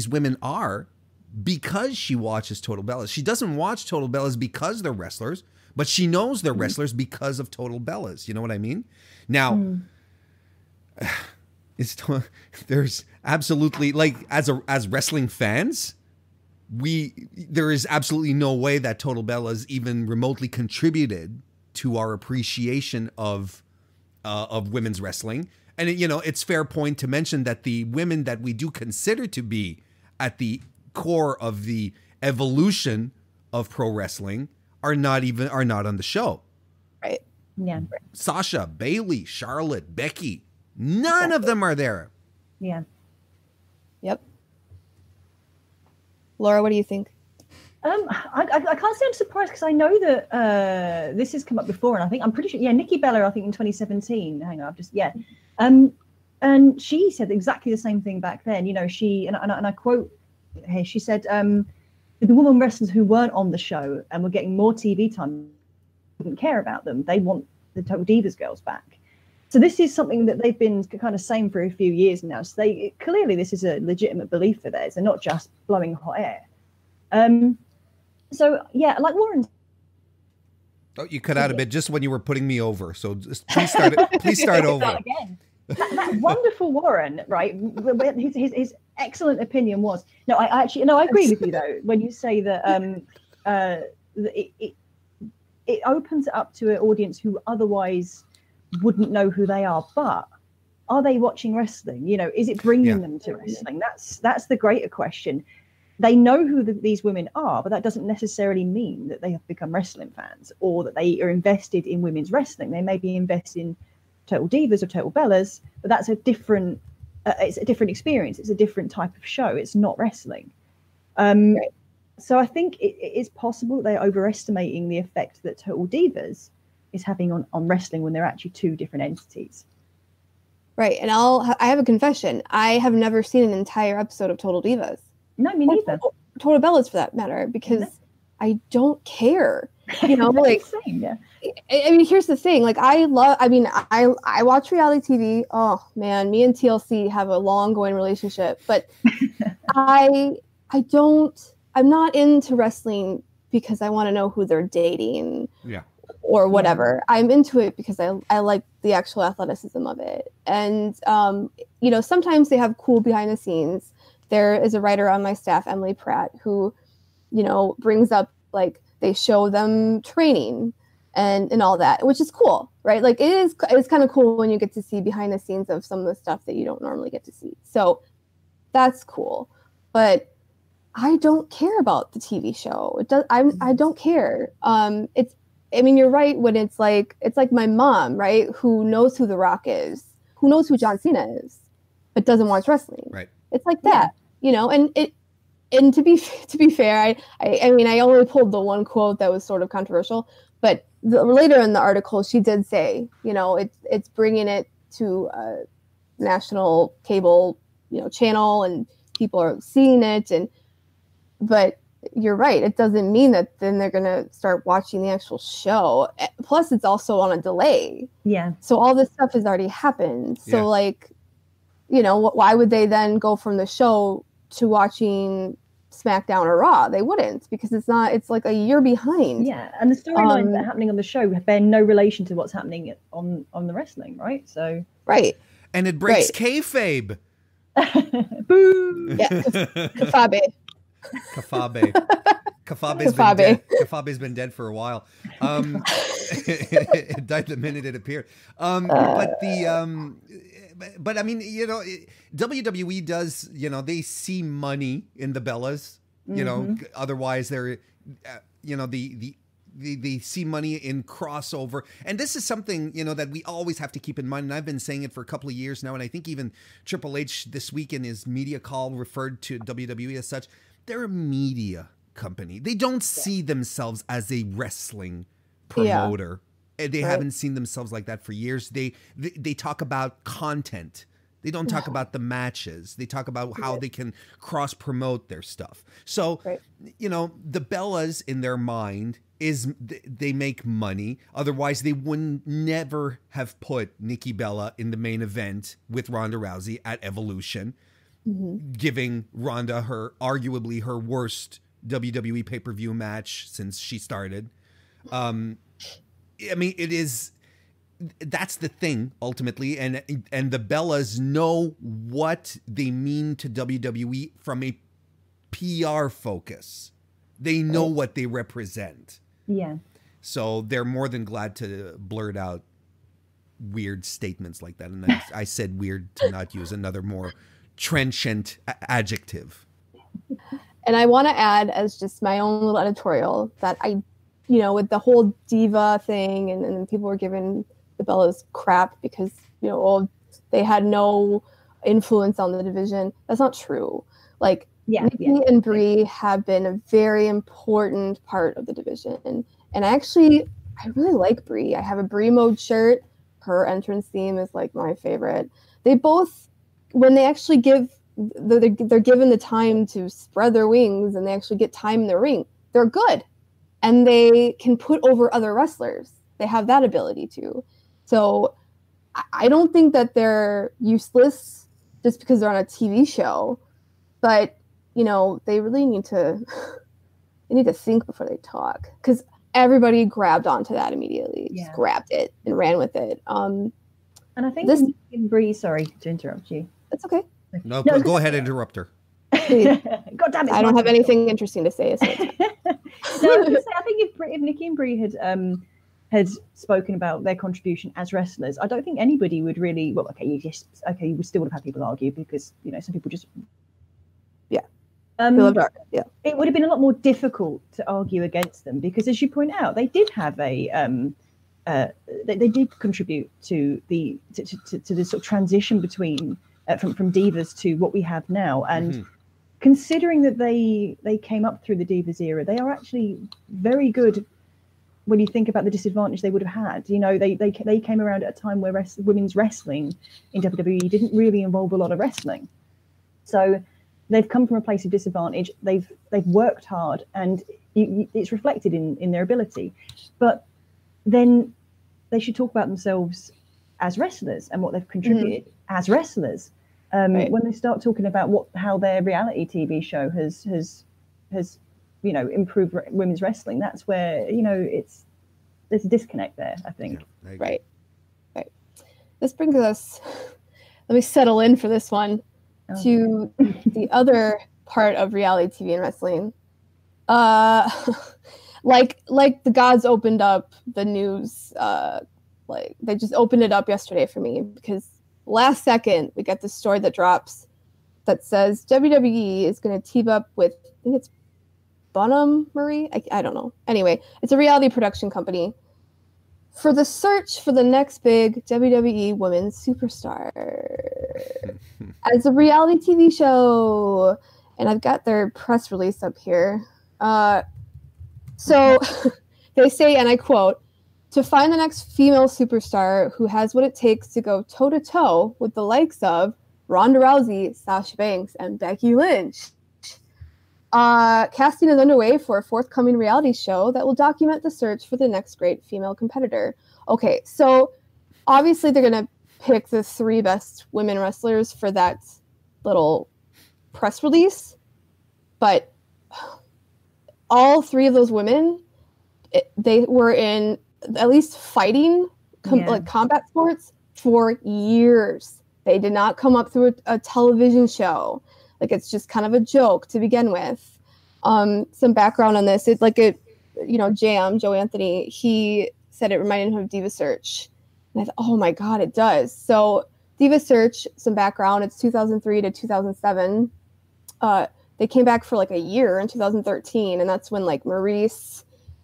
women are, because she watches Total Bellas. She doesn't watch Total Bellas because they're wrestlers, but she knows they're wrestlers because of Total Bellas. You know what I mean? Now, there's absolutely, like, as wrestling fans, there is absolutely no way that Total Bellas even remotely contributed to our appreciation of women's wrestling. And it's fair point to mention that the women that we do consider to be at the core of the evolution of pro wrestling are not on the show. Right. Yeah. Sasha, Bayley, Charlotte, Becky, none of them are there. Yeah. Yep. Laura, what do you think? I can't say I'm surprised because I know that this has come up before, and I'm pretty sure. Yeah, Nikki Bella, I think in 2017. Hang on, and she said exactly the same thing back then. She and I quote. Hey, she said, the women wrestlers who weren't on the show and were getting more TV time didn't care about them. They want the Total Divas girls back. So this is something that they've been kind of saying for a few years now. So clearly this is a legitimate belief of theirs and not just blowing hot air. So yeah, like Warren. Oh, you cut out a bit just when you were putting me over. So just please start over. Again. That wonderful Warren, right? His excellent opinion was no. I agree with you though when you say that it opens it up to an audience who otherwise wouldn't know who they are. But are they watching wrestling? You know, is it bringing them to wrestling? That's the greater question. They know who these women are, but that doesn't necessarily mean that they have become wrestling fans or that they are invested in women's wrestling. They may be invested in Total Divas or Total Bellas, but that's a different it's a different experience. It's a different type of show. It's not wrestling. So I think it is possible that they're overestimating the effect that Total Divas is having on wrestling when they're actually two different entities. Right. And I have a confession. I have never seen an entire episode of Total Divas. No, me neither. Total Bellas for that matter, because I don't care. You know, like same, yeah. I mean, here's the thing. Like, I watch reality TV. Oh man, me and TLC have a long going relationship, but I'm not into wrestling because I want to know who they're dating. Yeah. Or whatever. Yeah. I'm into it because I like the actual athleticism of it. And you know, sometimes they have cool behind the scenes. There is a writer on my staff, Emily Pratt, who, you know, brings up like they show them training and all that, which is cool, right? Like it's kind of cool when you get to see behind the scenes of some of the stuff that you don't normally get to see. So that's cool. But I don't care about the TV show. I don't care. I mean, you're right when it's like my mom, right? Who knows who The Rock is, who knows who John Cena is, but doesn't watch wrestling. Right. It's like that, you know, and to be fair, I mean, I only pulled the one quote that was sort of controversial, but later in the article, she did say, you know, it's bringing it to a national cable, you know, channel, and people are seeing it, but you're right. It doesn't mean that then they're going to start watching the actual show. Plus, it's also on a delay. Yeah. So all this stuff has already happened. So like, you know, why would they then go from the show to watching SmackDown or Raw? They wouldn't, because it's like a year behind. Yeah, and the storylines that are happening on the show bear no relation to what's happening on the wrestling, right? So right, and it breaks kayfabe. Boo! Yeah, Kafabe. Kafabe's been dead for a while. It died the minute it appeared. But I mean, you know, WWE does, you know, they see money in the Bellas, you know, otherwise they're, you know, they see money in crossover. And this is something, you know, that we always have to keep in mind. And I've been saying it for a couple of years now. And I think even Triple H this week in his media call referred to WWE as such. They're a media company. They don't see themselves as a wrestling promoter. They haven't seen themselves like that for years. They talk about content. They don't talk about the matches. They talk about how they can cross promote their stuff. So, you know, the Bellas in their mind is they make money. Otherwise, they wouldn't never have put Nikki Bella in the main event with Ronda Rousey at Evolution. Giving Ronda arguably her worst WWE pay-per-view match since she started. I mean, that's the thing ultimately. And the Bellas know what they mean to WWE from a PR focus. They know what they represent. Yeah. So they're more than glad to blurt out weird statements like that. And I said weird to not use another more trenchant adjective. And I want to add, as just my own little editorial, that you know, with the whole diva thing, and people were giving the Bellas crap because, you know, they had no influence on the division. That's not true. Like, Nikki and Brie have been a very important part of the division. And I really like Brie. I have a Brie mode shirt. Her entrance theme is like my favorite. They both, when they actually they're given the time to spread their wings and they actually get time in the ring, they're good. And they can put over other wrestlers. They have that ability too. So I don't think that they're useless just because they're on a TV show, but you know, they really need to think before they talk, because everybody grabbed onto that immediately, just grabbed it and ran with it. And I think Nikki and Brie, sorry to interrupt you. That's okay. No, go ahead and interrupt her. God damn it! I don't have anything interesting to say. So I think if Nikki and Brie had spoken about their contribution as wrestlers, I don't think anybody would really. Well, okay, you would still would have had people argue, because you know some people just. Yeah. It would have been a lot more difficult to argue against them, because, as you point out, they did have a they did contribute to the sort of transition between from divas to what we have now, and considering that they came up through the divas era, they are actually very good. When you think about the disadvantage they would have had, you know, they came around at a time where women's wrestling in WWE didn't really involve a lot of wrestling, so. They've come from a place of disadvantage. They've worked hard, and it's reflected in their ability. But then they should talk about themselves as wrestlers and what they've contributed as wrestlers. When they start talking about how their reality TV show has you know improved women's wrestling, that's where you know there's a disconnect there. I think. Yeah, right. This brings us. Let me settle in for this one. To the other part of reality TV and wrestling, like the gods opened up the news, like they just opened it up yesterday for me, because last second we got this story that drops that says WWE is going to team up with, I think it's Bonham Marie, I don't know. Anyway, it's a reality production company for the search for the next big WWE women's superstar as a reality TV show. And I've got their press release up here. So they say, and I quote, "To find the next female superstar who has what it takes to go toe-to-toe with the likes of Ronda Rousey, Sasha Banks, and Becky Lynch. Casting is underway for a forthcoming reality show that will document the search for the next great female competitor." Okay, so obviously they're going to pick the 3 best women wrestlers for that little press release, but all 3 of those women, they were in at least fighting, like combat sports for years. They did not come up through a television show. Like, it's just kind of a joke to begin with. Some background on this. It's like Joe Anthony, he said it reminded him of Diva Search. And I thought, oh my God, it does. So Diva Search, some background, it's 2003 to 2007. They came back for like a year in 2013. And that's when like Maria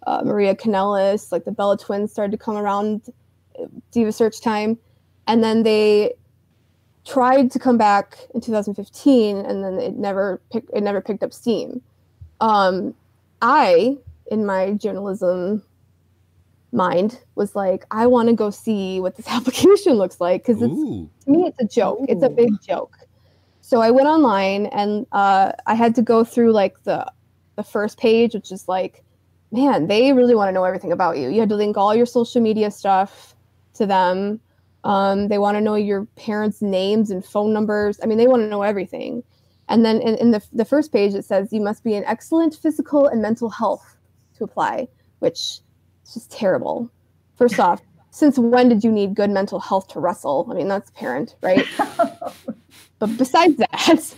Kanellis, like the Bella Twins started to come around Diva Search time. And then they tried to come back in 2015, and then it never picked up steam. I, in my journalism mind, was like, I want to go see what this application looks like, because to me it's a joke. It's a big joke. So I went online, and I had to go through like the first page, which is like, man, they really want to know everything about you. You had to link all your social media stuff to them. They want to know your parents' names and phone numbers. I mean, they want to know everything. And then in the first page, it says you must be in excellent physical and mental health to apply, which is just terrible. First off, since when did you need good mental health to wrestle? I mean, that's apparent, right? But besides that,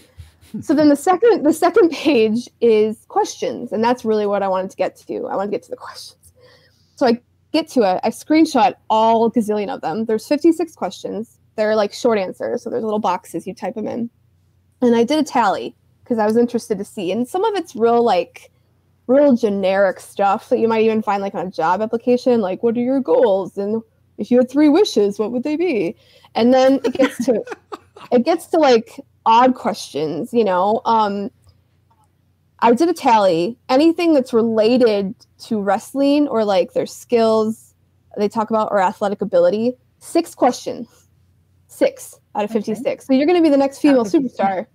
so then the second page is questions, and that's really what I wanted to get to. I wanted to get to the questions. So I get to it. I screenshot all gazillion of them. There's 56 questions. They're like short answers, so there's little boxes, you type them in. And I did a tally because I was interested to see. And some of it's real generic stuff that you might even find like on a job application, like what are your goals? And if you had 3 wishes, what would they be? And then it gets to like odd questions, you know. I did a tally. Anything that's related to wrestling or like their skills they talk about or athletic ability, 6 questions. 6 out of 56. Okay. So you're going to be the next female superstar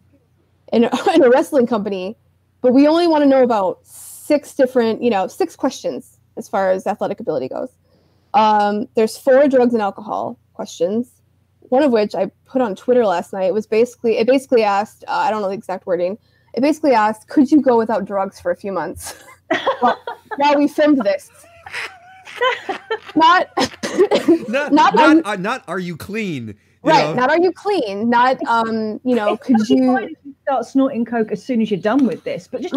in a wrestling company, but we only want to know about 6 different, 6 questions as far as athletic ability goes. There's 4 drugs and alcohol questions. one of which I put on Twitter last night. It basically asked, I don't know the exact wording. It basically asked, could you go without drugs for a few months? While we filmed this. Not are you clean? Right, not are you clean? Not could you if you start snorting coke as soon as you're done with this, but just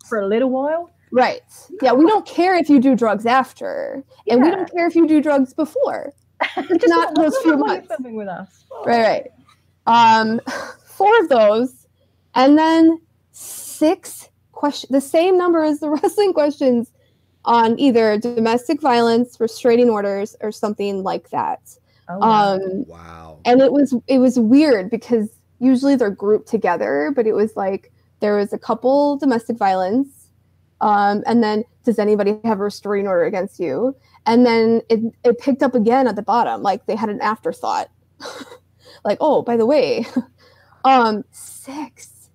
for a little while. Right. Yeah, we don't care if you do drugs after, and we don't care if you do drugs before. It's not those few months. Filming with us. Right. 4 of those, and then 6 questions. The same number as the wrestling questions on either domestic violence, restraining orders, or something like that. Oh, wow. Wow. And it was weird because usually they're grouped together, but it was like there was a couple domestic violence, and then does anybody have a restraining order against you? And then it picked up again at the bottom, like they had an afterthought, like, oh, by the way, 6.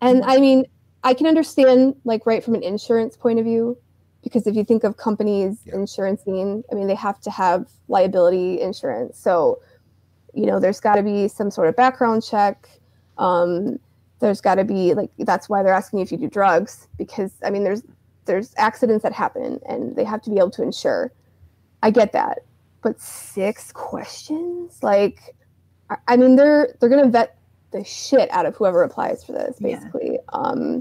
And I mean, I can understand, like, right from an insurance point of view, because if you think of companies insurancing, I mean, they have to have liability insurance. So, there's got to be some sort of background check. There's got to be, like, that's why they're asking you if you do drugs, because, I mean, there's accidents that happen and they have to be able to insure. I get that. But 6 questions? Like, I mean, they're going to vet the shit out of whoever applies for this, basically. Yeah.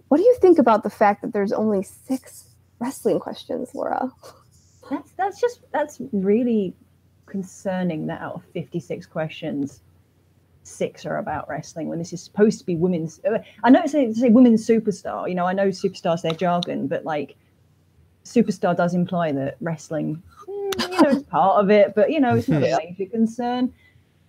What do you think about the fact that there's only 6 wrestling questions, Laura? That's really concerning that out of 56 questions, 6 are about wrestling when this is supposed to be women's. I know it's say women's superstar. I know superstar's their jargon, but like superstar does imply that wrestling, is part of it, but it's not a major concern.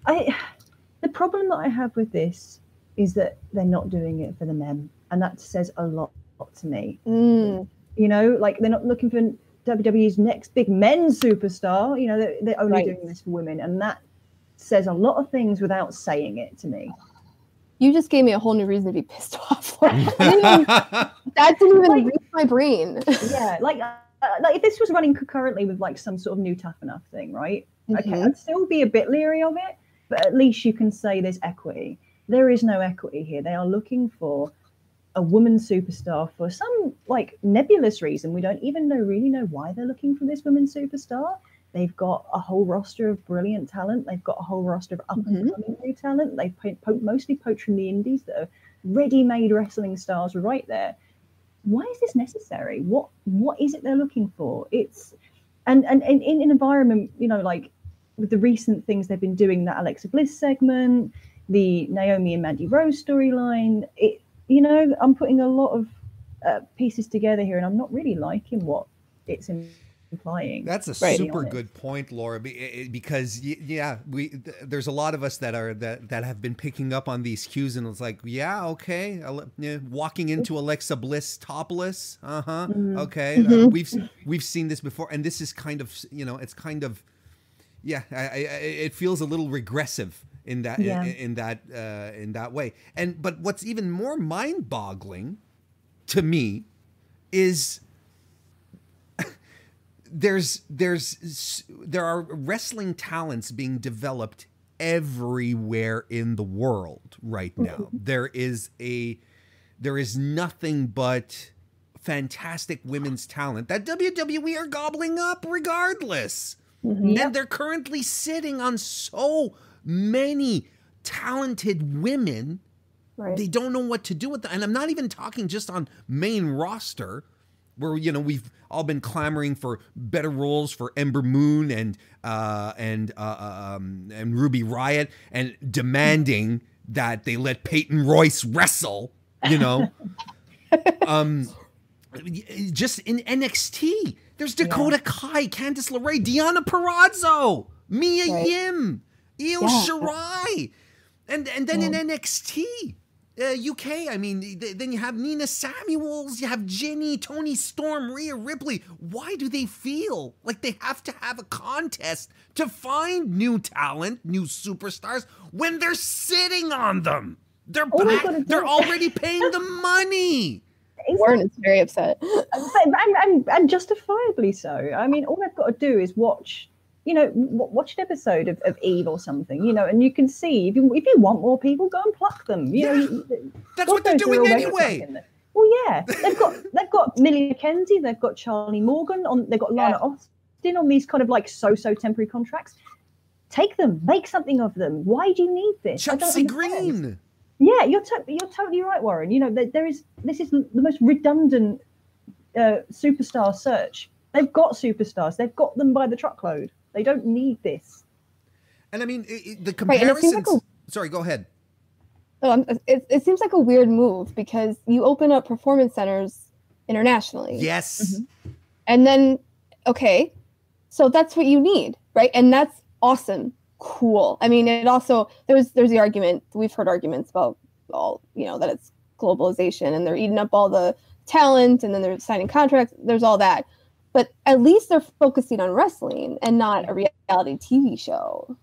The problem that I have with this is that they're not doing it for the men, and that says a lot to me. Like they're not looking for WWE's next big men's superstar. They're only doing this for women, and that says a lot of things without saying it to me. You just gave me a whole new reason to be pissed off. That didn't even reach my brain. Yeah, like if this was running concurrently with like some sort of new Tough Enough thing, right? Mm-hmm. Okay, I'd still be a bit leery of it, but at least you can say there's equity. There is no equity here. They are looking for a woman superstar for some like nebulous reason. We don't even really know why they're looking for this woman superstar. They've got a whole roster of brilliant talent. They've got a whole roster of up-and-coming new talent. They've mostly poached from the indies that are ready-made wrestling stars right there. Why is this necessary? What is it they're looking for? It's and in an environment, like with the recent things they've been doing, that Alexa Bliss segment, the Naomi and Mandy Rose storyline, I'm putting a lot of pieces together here, and I'm not really liking what it's implying. That's a super good point, Laura, because there's a lot of us that have been picking up on these cues, and it's like, walking into Alexa Bliss topless, okay, we've seen this before, and this is kind of, it's kind of, it feels a little regressive in that in that way. But what's even more mind-boggling to me is there are wrestling talents being developed everywhere in the world right now. There is nothing but fantastic women's talent that WWE are gobbling up regardless. And they're currently sitting on so many talented women. Right. They don't know what to do with them. And I'm not even talking just on main roster, where we've all been clamoring for better roles for Ember Moon and Ruby Riott, and demanding that they let Peyton Royce wrestle. Just in NXT, there's Dakota Kai, Candice LeRae, Deonna Purrazzo, Mia Yim, Io Shirai, and then in NXT UK, I mean, then you have Nina Samuels, you have Ginny, Toni Storm, Rhea Ripley. Why do they feel like they have to have a contest to find new talent, new superstars, when they're sitting on them? They're already paying the money. Warren is very upset. And justifiably so. I mean, all they've got to do is watch you know, watch an episode of Eve or something, you know, and you can see if you want more people, go and pluck them. You know, that's what they're doing anyway. Well, yeah, they've got Millie McKenzie, they've got Charlie Morgan they've got Lana Austin on these kind of like so temporary contracts. Take them, make something of them. Why do you need this? Chelsea Green. Yeah, you're totally right, Warren. You know, this is the most redundant superstar search. They've got superstars. They've got them by the truckload. They don't need this. And I mean, the comparisons. Sorry, go ahead. Oh, it seems like a weird move because you open up performance centers internationally. Yes. Mm-hmm. And then, okay, so that's what you need, right? And that's awesome. Cool. I mean, it also, there's the argument, we've heard arguments about all, you know, that it's globalization and they're eating up all the talent and then they're signing contracts. There's all that. But at least they're focusing on wrestling and not a reality TV show.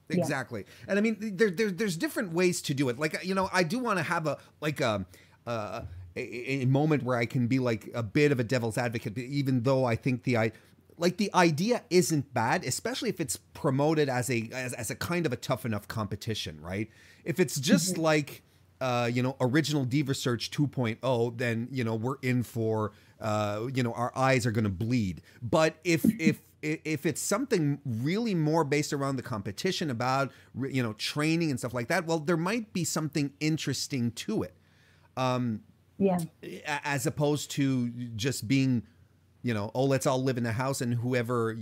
Exactly. And I mean, there's different ways to do it. Like, you know, I do want to have a moment where I can be like a bit of a devil's advocate, even though I think the idea isn't bad, especially if it's promoted as a kind of a tough enough competition, right? If it's just like, you know, original Diva Search 2.0, then, you know, we're in for, you know, our eyes are going to bleed. But if it's something really more based around the competition about, you know, training and stuff like that, well, there might be something interesting to it. As opposed to just being, you know, oh, let's all live in a house and whoever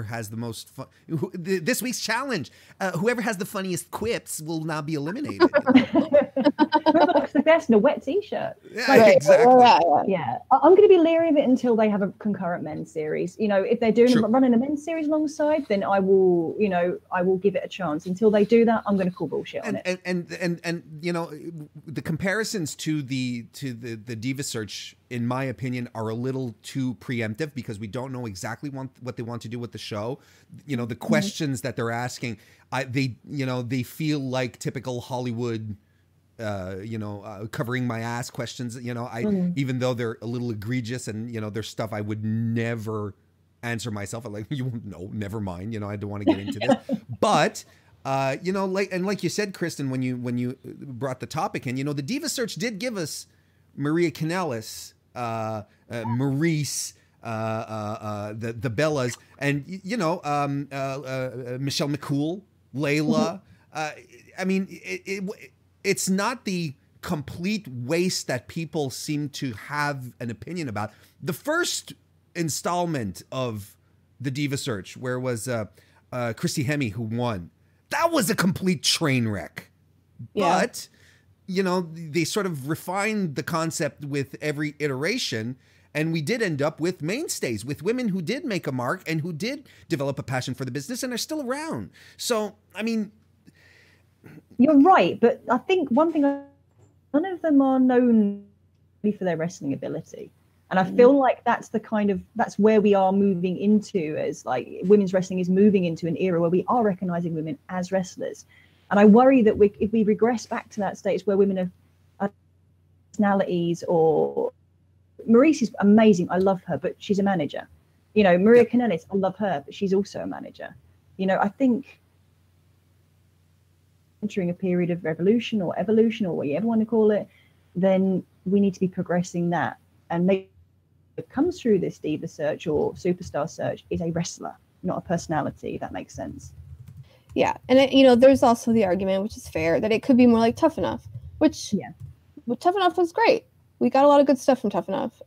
has the most fun. This week's challenge, whoever has the funniest quips will now be eliminated. Whoever looks the best in a wet t-shirt. Exactly. Yeah. I'm going to be leery of it until they have a concurrent men's series. You know, if they're running a men's series alongside, then I will give it a chance. Until they do that, I'm going to call bullshit on it. And you know, the comparisons to the Diva Search, in my opinion, are a little too preemptive because we don't know exactly what they want to do with the show. You know, the questions that they're asking, they feel like typical Hollywood, covering my ass questions. You know, even though they're a little egregious and, you know, there's stuff I would never answer myself. I'm like, you won't know, never mind. You know, I don't want to get into this, but. You know, like you said, Kristen, when you brought the topic in, you know, the Diva Search did give us Maria Kanellis, Maurice, the Bellas, and you know, Michelle McCool, Layla. I mean, it's not the complete waste that people seem to have an opinion about. The first installment of the Diva Search, where it was Christy Hemme who won, that was a complete train wreck. Yeah. But, you know, they sort of refined the concept with every iteration. And we did end up with mainstays, with women who did make a mark and who did develop a passion for the business and are still around. So, I mean... You're right. But I think one thing, none of them are known for their wrestling ability. And I feel like that's where we are moving into, as like women's wrestling is moving into an era where we are recognizing women as wrestlers. And I worry that if we regress back to that stage where women are personalities, or Maurice is amazing, I love her, but she's a manager. You know, Maria Kanellis, I love her, but she's also a manager. You know, I think entering a period of revolution or evolution or whatever you want to call it, then we need to be progressing that. And maybe it comes through this Diva Search or Superstar Search is a wrestler, not a personality. If that makes sense. Yeah, and you know, there's also the argument, which is fair, that it could be more like Tough Enough, which Tough Enough was great. We got a lot of good stuff from Tough Enough.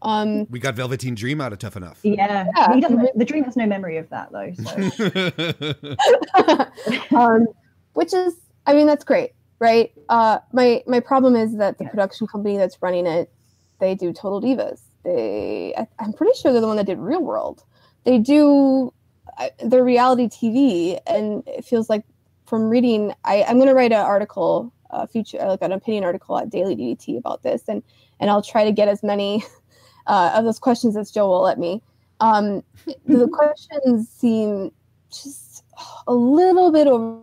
We got Velveteen Dream out of Tough Enough. Yeah. The Dream has no memory of that though. So. Which is, I mean, that's great, right? My problem is that the production company that's running it, they do Total Divas. I'm pretty sure they're the one that did Real World. They do their reality TV, and it feels like from reading, I'm going to write an article, an opinion article at Daily DDT about this, and I'll try to get as many of those questions as Joe will let me. The questions seem just a little bit over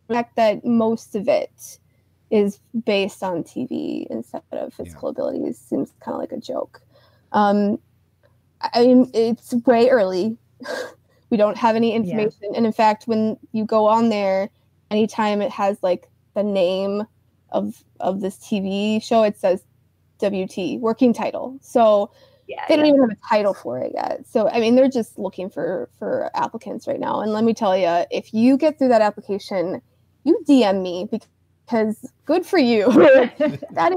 the fact that most of it is based on TV instead of physical abilities. Seems kind of like a joke. I mean, it's way early. We don't have any information. And in fact, when you go on there, anytime it has like the name of this TV show, it says WT, working title. So they don't even have a title for it yet. So, I mean, they're just looking for applicants right now. And let me tell you, if you get through that application, you DM me because good for you. That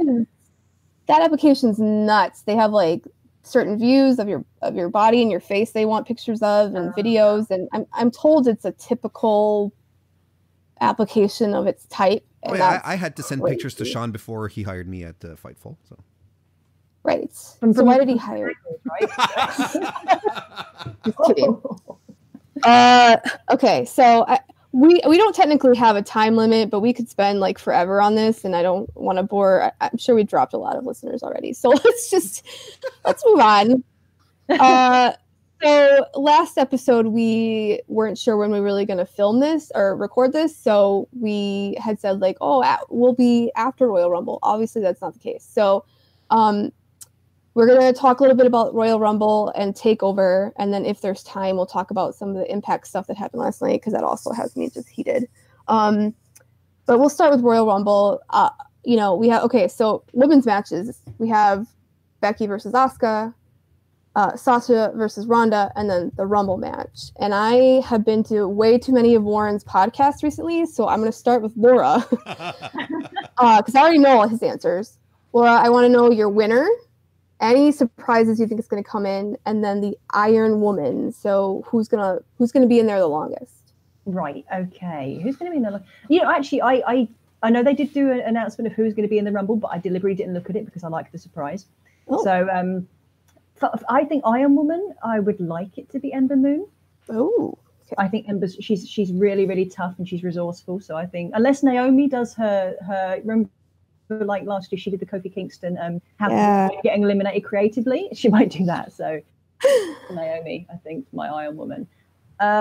application's nuts. They have like certain views of your body and your face they want pictures of and videos. And I'm told it's a typical application of its type. Oh, yeah, I had to send pictures to Sean before he hired me at Fightful. So. Right. So why did he hire you? Right? Just kidding. Okay, so we don't technically have a time limit, but we could spend like forever on this, and I don't want to bore. I'm sure we dropped a lot of listeners already, so let's move on. So last episode, we weren't sure when we were really going to film this or record this. So we had said like, we'll be after Royal Rumble. Obviously, that's not the case. So we're going to talk a little bit about Royal Rumble and Takeover. And then if there's time, we'll talk about some of the Impact stuff that happened last night, because that also has me just heated. But we'll start with Royal Rumble. We have, so women's matches. We have Becky versus Asuka, Sasha versus Ronda, and then the Rumble match. And I have been to way too many of Warren's podcasts recently, so I'm going to start with Laura because I already know all his answers. Laura, I want to know your winner, any surprises you think is going to come in, and then the Iron Woman. So who's gonna be in there the longest? Right. Okay. Who's going to be in there? Actually, I know they did do an announcement of who's going to be in the Rumble, but I deliberately didn't look at it because I like the surprise. Oh. So I think Iron Woman, I would like it to be Ember Moon. Oh, okay. I think Ember's she's really, really tough and she's resourceful. So I think unless Naomi does her remember like last year she did the Kofi Kingston getting eliminated creatively, she might do that. So Naomi, I think, my Iron Woman.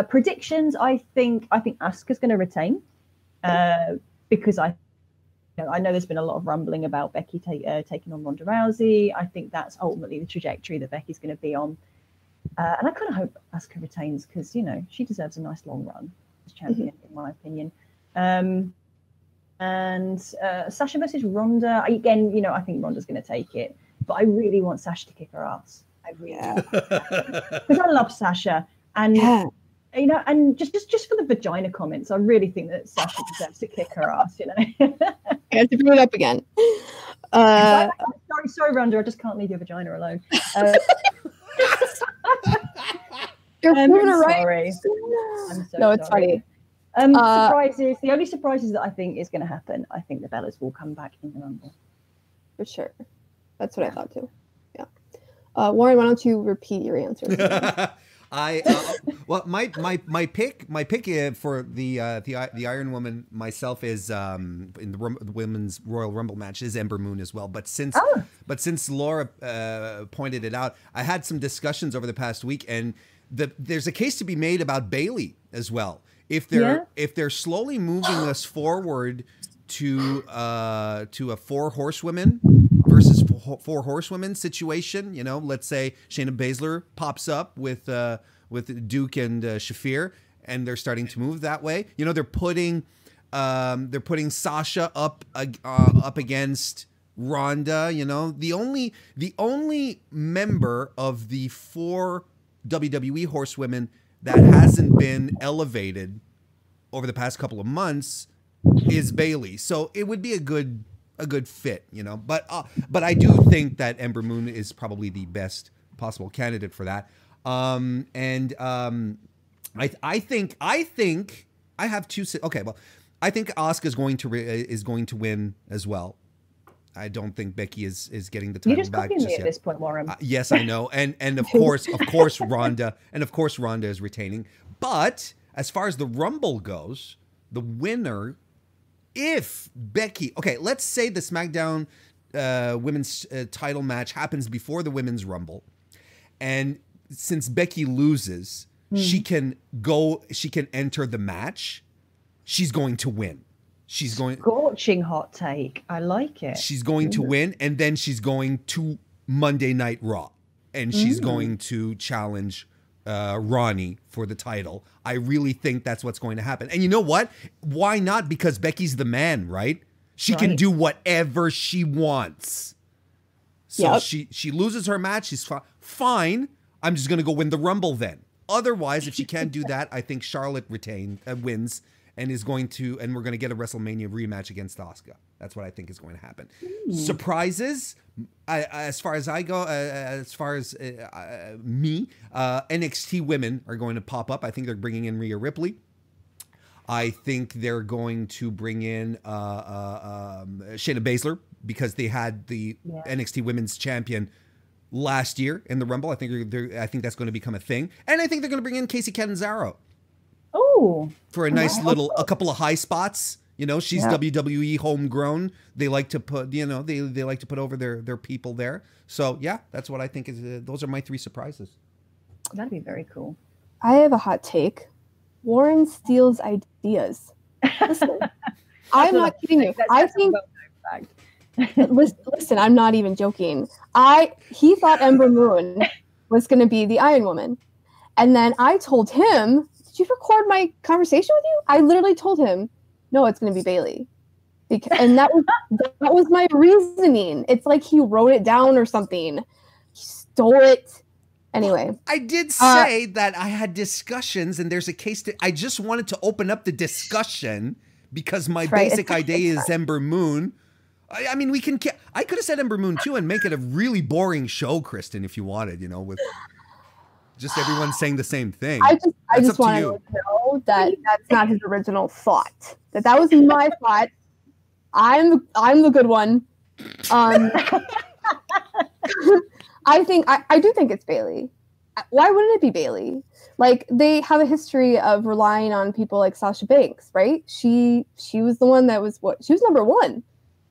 Predictions, I think Asuka's going to retain because I know there's been a lot of rumbling about Becky taking on Ronda Rousey. I think that's ultimately the trajectory that Becky's going to be on. And I kind of hope Asuka retains because, she deserves a nice long run as champion, in my opinion. And Sasha versus Ronda, again, I think Ronda's going to take it. But I really want Sasha to kick her ass. I really do. Because I love Sasha. And... Yeah. And just for the vagina comments, I really think that Sasha deserves to kick her ass. I have to bring it up again. Sorry, Ronda, I just can't leave your vagina alone. You're proving it right. Sorry. I'm so no, it's sorry. funny. Surprises. The only surprises that I think is going to happen, I think the Bellas will come back in the Rumble. For sure. That's what I thought too. Yeah. Warren, why don't you repeat your answers? My pick for the Iron Woman myself is in the women's Royal Rumble match is Ember Moon as well. But since Laura pointed it out, I had some discussions over the past week, and there's a case to be made about Bayley as well. If they're slowly moving us forward to a 4 horsewomen versus 4 horsewomen situation, let's say Shayna Baszler pops up with Duke and Shafir, and they're starting to move that way. They're putting Sasha up against Ronda. The only member of the 4 WWE horsewomen that hasn't been elevated over the past couple of months is Bayley. So it would be a good fit, But I do think that Ember Moon is probably the best possible candidate for that. I think I have two. Okay, well, I think Asuka is going to win as well. I don't think Becky is getting the title back. You just copying me at this point, Warren. Yes, I know, and of course Ronda, Ronda is retaining. But as far as the Rumble goes, the winner, if Becky, let's say the SmackDown women's title match happens before the women's Rumble, and since Becky loses, she can enter the match. She's going to win. Scorching hot take. I like it. She's going to win, and then she's going to Monday Night Raw, and she's going to challenge Ronnie for the title. I really think that's what's going to happen. And you know what? Why not? Because Becky's the man, right? She can do whatever she wants. So she loses her match. She's fine. I'm just going to go win the Rumble then. Otherwise, if she can't do that, I think Charlotte wins and is going to, and we're going to get a WrestleMania rematch against Asuka. That's what I think is going to happen. Surprises, as far as I go, as far as me, NXT women are going to pop up. I think they're bringing in Rhea Ripley. I think they're going to bring in Shayna Baszler because they had the NXT Women's Champion last year in the Rumble. I think that's going to become a thing, and I think they're going to bring in Kacy Catanzaro. Oh, for a nice a couple of high spots. You know, she's WWE homegrown. They like to put, they like to put over their people there. So yeah, that's what I think is. Those are my 3 surprises. That'd be very cool. I have a hot take. Warren steals ideas. Listen, I'm not kidding you. I think. Listen, I'm not even joking. He thought Ember Moon was going to be the Iron Woman, and then I told him, "Did you record my conversation with you?" I literally told him, "No, it's going to be Bayley," and that was my reasoning. It's like he wrote it down or something. He stole it. Anyway, I did say that I had discussions, and there's a case. I just wanted to open up the discussion because my basic idea is Ember Moon. I mean, I could have said Ember Moon too and make it a really boring show, Kristen, if you wanted, with just everyone saying the same thing. I just wanted to know that that's not his original thought. That was my thought. I'm the good one. I do think it's Bayley. Why wouldn't it be Bayley? Like, they have a history of relying on people like Sasha Banks, right? She was the one that was she was number 1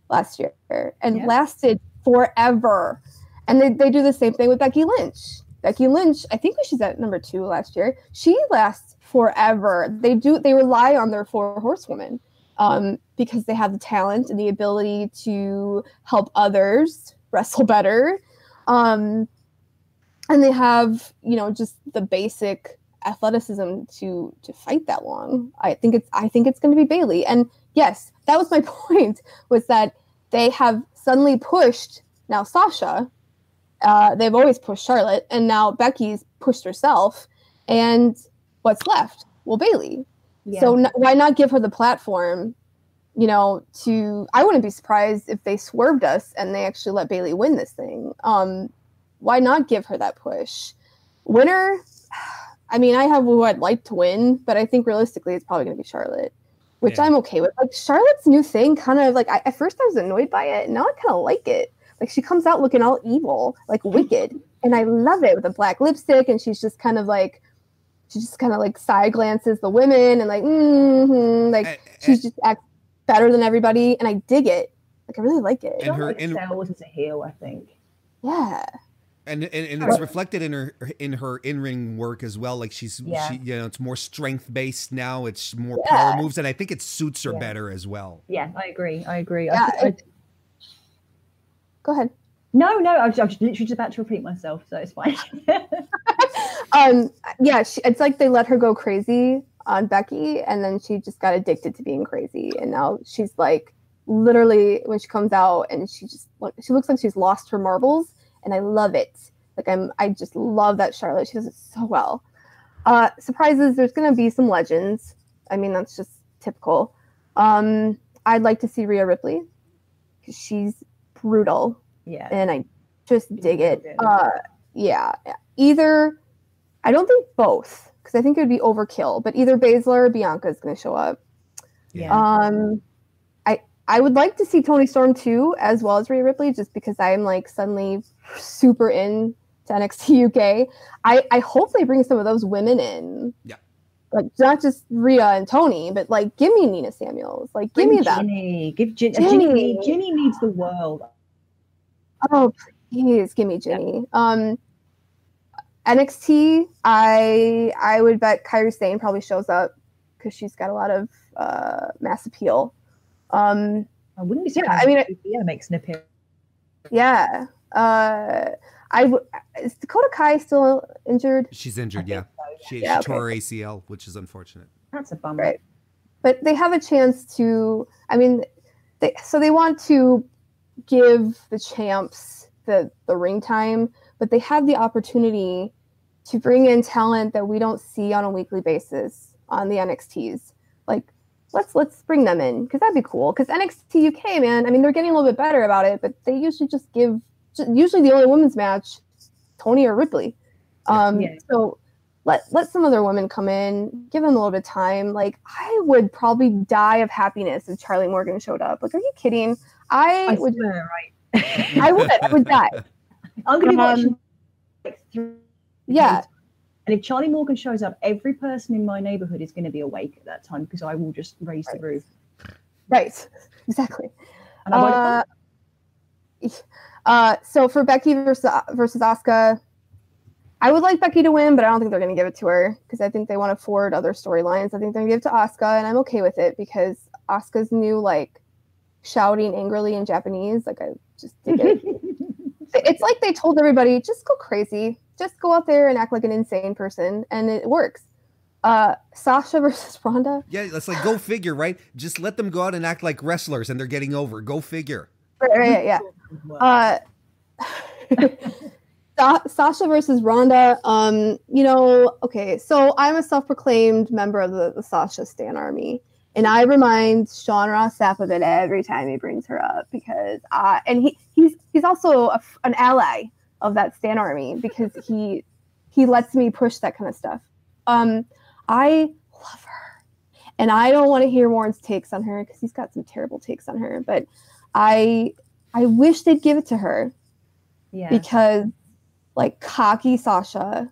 last year and lasted forever. And they do the same thing with Becky Lynch. Becky Lynch, I think she's at number 2 last year. She lasts forever. They rely on their 4 horsewomen because they have the talent and the ability to help others wrestle better. And they have, just the basic athleticism to fight that long. I think it's going to be Bayley. And yes, that was my point, was that they have suddenly pushed now Sasha. They've always pushed Charlotte, and now Becky's pushed herself. And what's left? Well, Bayley. Yeah. So why not give her the platform? I wouldn't be surprised if they swerved us and they actually let Bayley win this thing. Why not give her that push? Winner, I mean, I have who I'd like to win, but I think realistically it's probably going to be Charlotte, which I'm okay with. Like, Charlotte's new thing, kind of like, at first I was annoyed by it, and now I kind of like it. Like, she comes out looking all evil, like wicked, and I love it, with a black lipstick, and she just kind of like side glances the women, and like, she just acts better than everybody, and I dig it. Like, I really like it. And her excels as a heel, I think. Yeah. And it's reflected in her in-ring work as well. Like, she it's more strength based now. It's more power moves, and I think it suits her better as well. Yeah, I agree. Yeah, go ahead. No, I was literally just about to repeat myself, so it's fine. It's like they let her go crazy on Becky, and then she just got addicted to being crazy, and now she's like, literally, when she comes out, and she looks like she's lost her marbles, and I love it. Like, I just love that Charlotte. She does it so well. Surprises, there's gonna be some legends. I mean, that's just typical. I'd like to see Rhea Ripley because she's brutal. Yeah. And I just dig it. Either, I don't think both, because I think it would be overkill, but either Baszler or Bianca is going to show up. Yeah. I would like to see Toni Storm too, as well as Rhea Ripley, just because I'm like suddenly super in to NXT UK. I hope they bring some of those women in. Yeah. Like, not just Rhea and Toni, but like, give me Nina Samuels. Like, give me them. Ginny needs the world. Oh, please give me Ginny. NXT, I would bet Kairi Sane probably shows up because she's got a lot of mass appeal. I wouldn't be surprised if Thea makes an appearance. Yeah, Is Dakota Kai still injured? She's injured, yeah. So, She tore her ACL, which is unfortunate. That's a bummer. Right. But they have a chance to, I mean, they want to give the champs the ring time, but they have the opportunity to bring in talent that we don't see on a weekly basis on the NXTs. Like, let's bring them in, because that'd be cool. Because NXT UK, man, I mean, they're getting a little bit better about it, but they usually just give, usually the only women's match, Tony or Ripley. So let some other women come in, give them a little bit of time. Like, I would probably die of happiness if Charlie Morgan showed up. Like, are you kidding? I would swear, right? I would die. I'm gonna be watching like 3 Yeah. And if Charlie Morgan shows up, every person in my neighborhood is going to be awake at that time, because I will just raise the roof. Right. Exactly. And I so for Becky versus Asuka, I would like Becky to win, but I don't think they're going to give it to her, because I think they want to forward other storylines. I think they're going to give it to Asuka, and I'm okay with it, because Asuka's new, like, shouting angrily in Japanese, like, I just dig it. It's like they told everybody, just go crazy. Just go out there and act like an insane person, and it works. Sasha versus Ronda. Yeah, that's like, go figure, right? Just let them go out and act like wrestlers, and they're getting over. Go figure. Right, yeah. Sasha versus Ronda. Okay, so I'm a self-proclaimed member of the Sasha Stan Army, and I remind Sean Ross Sapp of it every time he brings her up, because and he's also an ally of that Stan Army, because he lets me push that kind of stuff. I love her, and I don't want to hear Warren's takes on her, because he's got some terrible takes on her, but I wish they'd give it to her. Yeah. Because, like, cocky Sasha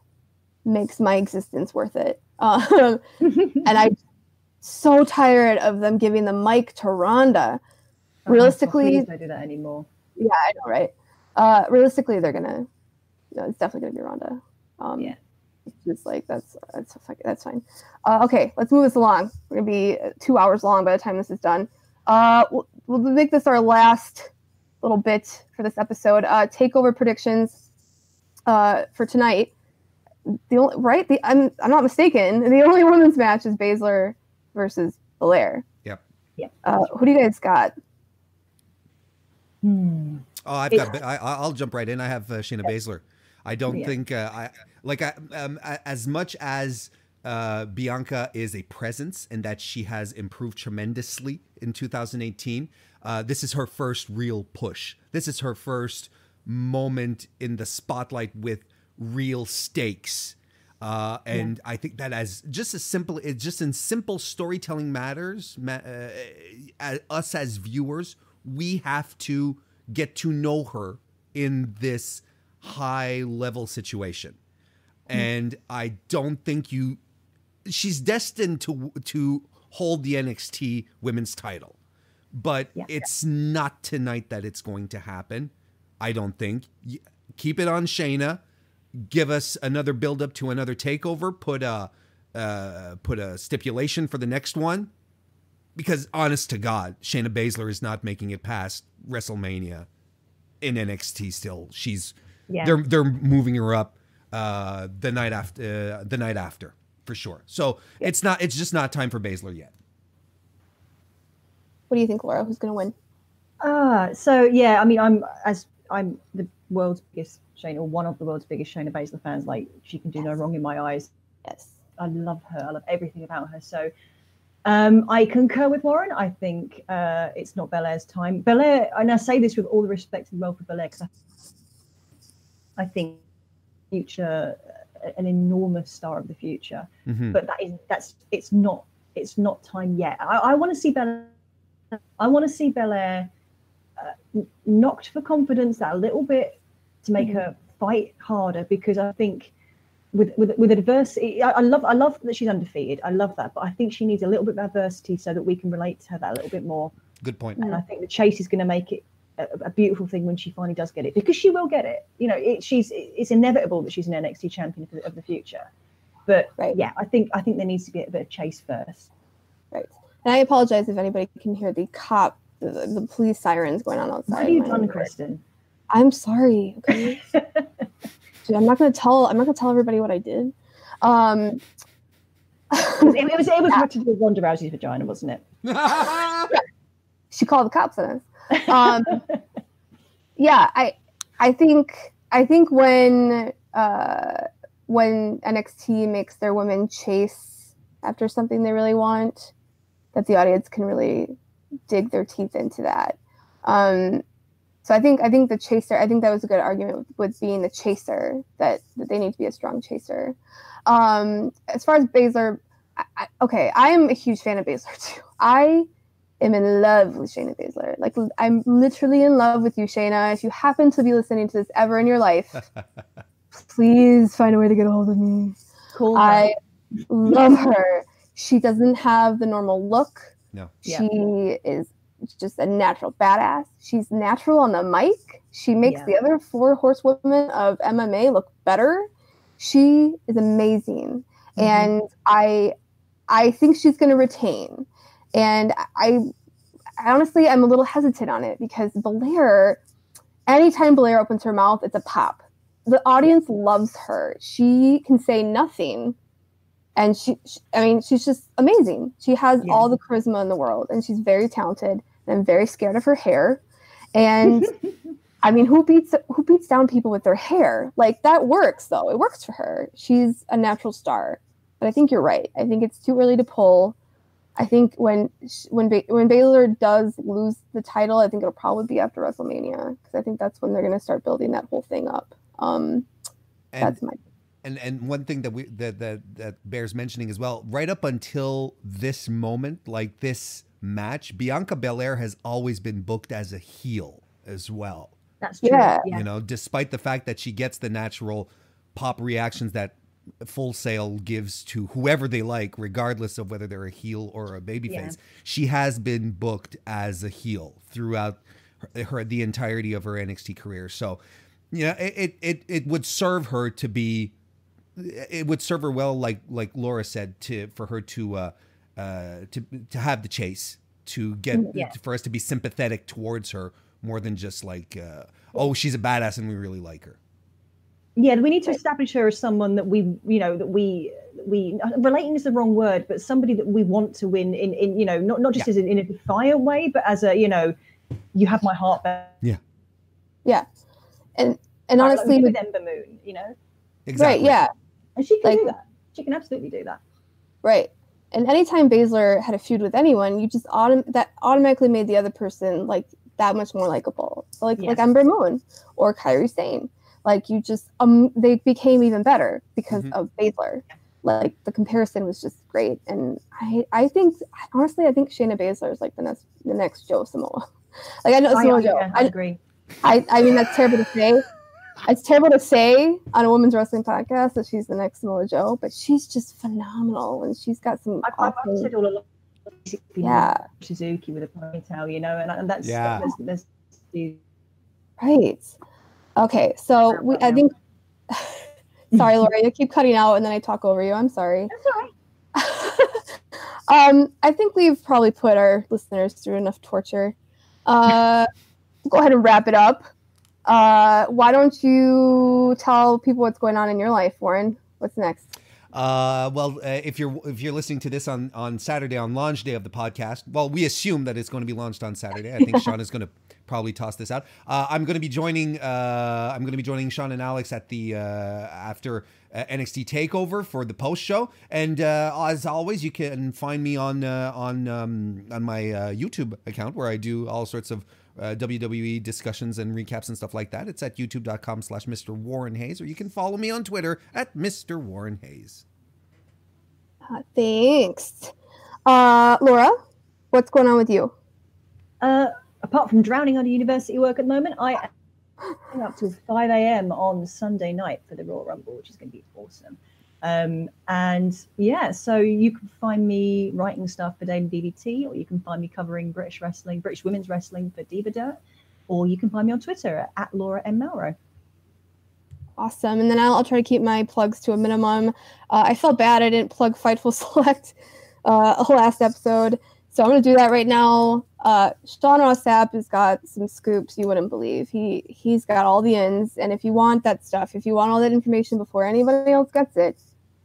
makes my existence worth it. And I'm so tired of them giving the mic to Ronda. Realistically, please don't do that anymore. Yeah, I know, right? Realistically, they're gonna. No, it's definitely gonna be Ronda. Yeah. It's just like that's fine. Okay, let's move this along. We're gonna be 2 hours long by the time this is done. We'll make this our last little bit for this episode. Takeover predictions for tonight. I'm not mistaken. The only women's match is Baszler versus Belair. Yep. Who do you guys got? Oh, I'll jump right in. I have Shayna Baszler. I don't think as much as Bianca is a presence and that she has improved tremendously in 2018. This is her first real push. This is her first moment in the spotlight with real stakes. And I think that it's just in simple storytelling matters, us as viewers, we have to get to know her in this high level situation. And I don't think she's destined to hold the NXT women's title, but it's not tonight that it's going to happen. I don't think. Keep it on Shayna. Give us another build up to another takeover. Put a stipulation for the next one, because honest to God, Shayna Baszler is not making it past WrestleMania in NXT. Still, they're moving her up the night after for sure. So it's just not time for Baszler yet. What do you think, Laura? Who's going to win? I mean, I'm the world's biggest Shayna, or one of the world's biggest Shayna Baszler fans. Like, she can do no wrong in my eyes. Yes, I love her. I love everything about her. So, I concur with Warren. I think it's not Belair's time. Belair, and I say this with all the respect in the world for Belair, because I think future, an enormous star of the future. Mm-hmm. But it's not time yet. I want to see Belair. I want to see Belair knocked for confidence that a little bit to make her fight harder, because I think with adversity, I love that she's undefeated. I love that, but I think she needs a little bit of adversity so that we can relate to her that a little bit more. Good point. And I think the chase is going to make it a beautiful thing when she finally does get it, because she will get it. You know, it's inevitable that she's an NXT champion of the future. But I think there needs to be a bit of chase first. Right. And I apologize if anybody can hear the police sirens going on outside. What have you done, Kristen? I'm sorry. Okay. Dude, I'm not gonna tell everybody what I did. It was what to do with Ronda Rousey's vagina, wasn't it? Yeah. She called the cops on us. Yeah, I think when NXT makes their women chase after something they really want, that the audience can really dig their teeth into that. So I think the chaser. I think that was a good argument with being the chaser, that they need to be a strong chaser. As far as Baszler, I am a huge fan of Baszler too. I am in love with Shayna Baszler. Like, I'm literally in love with you, Shayna. If you happen to be listening to this ever in your life, please find a way to get a hold of me. Cool. I love her. She doesn't have the normal look. No. She is just a natural badass. She's natural on the mic. She makes the other 4 horsewomen of MMA look better. She is amazing. And I think she's going to retain. And I honestly, I'm a little hesitant on it because Belair, anytime Belair opens her mouth, it's a pop. The audience loves her. She can say nothing. And she's just amazing. She has all the charisma in the world, and she's very talented. And I'm very scared of her hair. And I mean, who beats down people with their hair? Like, that works though. It works for her. She's a natural star. But I think you're right. I think it's too early to pull. I think when Baszler does lose the title, I think it'll probably be after WrestleMania, because I think that's when they're going to start building that whole thing up. That's my. And one thing that bears mentioning as well, right up until this moment, like this match, Bianca Belair has always been booked as a heel as well. That's true. Yeah. You know, despite the fact that she gets the natural pop reactions that Full Sail gives to whoever they like, regardless of whether they're a heel or a babyface. She has been booked as a heel throughout the entirety of her NXT career. So, yeah, it would serve her to be. It would serve her well, like Laura said, for her to have the chase, to get for us to be sympathetic towards her more than just like, oh, she's a badass and we really like her. Yeah, we need to establish her as someone that we relating is the wrong word, but somebody that we want to win in not just as in a defiant way, but as a, you have my heart back. Yeah. And honestly, with Ember Moon, Exactly. Right, yeah. And she can do that. She can absolutely do that. Right. And anytime Baszler had a feud with anyone, you just that automatically made the other person like that much more likable. So like Ember Moon or Kairi Sane. Like, you just they became even better because of Baszler. Like, the comparison was just great. And I think Shayna Baszler is like the next Joe Samoa. Like, I know Samoa Joe. I agree. I mean, that's terrible to say. It's terrible to say on a women's wrestling podcast that she's the next Samoa Joe, but she's just phenomenal, and she's got some. I've said all along. Yeah. Suzuki with a ponytail, and that's there's right. Okay, so I think. Sorry, Laura, you keep cutting out, and then I talk over you. I'm sorry. That's all right. I think we've probably put our listeners through enough torture. Go ahead and wrap it up. Why don't you tell people what's going on in your life, Warren? What's next? If you're listening to this on Saturday, on launch day of the podcast, well, we assume that it's going to be launched on Saturday. I think Sean is going to probably toss this out. I'm going to be joining Sean and Alex at the after NXT Takeover for the post show. And as always, you can find me on my YouTube account, where I do all sorts of WWE discussions and recaps and stuff like that. It's at youtube.com/Mr. Warren Hayes, or you can follow me on Twitter at Mr. Warren Hayes. Thanks. Laura, what's going on with you? Apart from drowning under university work at the moment, I am up till 5 a.m. on Sunday night for the Royal Rumble, which is going to be awesome. So you can find me writing stuff for Daily DVT, or you can find me covering British women's wrestling for Diva Dirt, or you can find me on Twitter at Laura M. Melro. Awesome. And then I'll try to keep my plugs to a minimum. I felt bad I didn't plug Fightful Select last episode, so I'm going to do that right now. Sean Ross Sapp has got some scoops you wouldn't believe. He's got all the ins, and if you want that stuff, if you want all that information before anybody else gets it,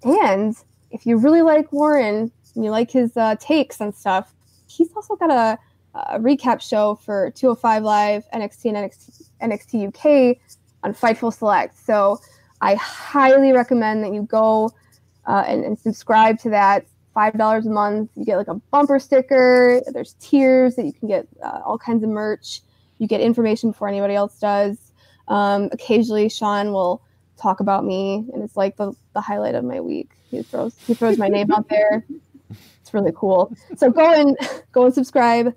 and if you really like Warren and you like his takes and stuff, he's also got a recap show for 205 Live, NXT and NXT UK on Fightful Select. So I highly recommend that you go and subscribe to that. $5 a month. You get like a bumper sticker. There's tiers that you can get all kinds of merch. You get information before anybody else does. Occasionally, Sean will talk about me, and it's like the highlight of my week. He throws my name out there. It's really cool. So go and subscribe.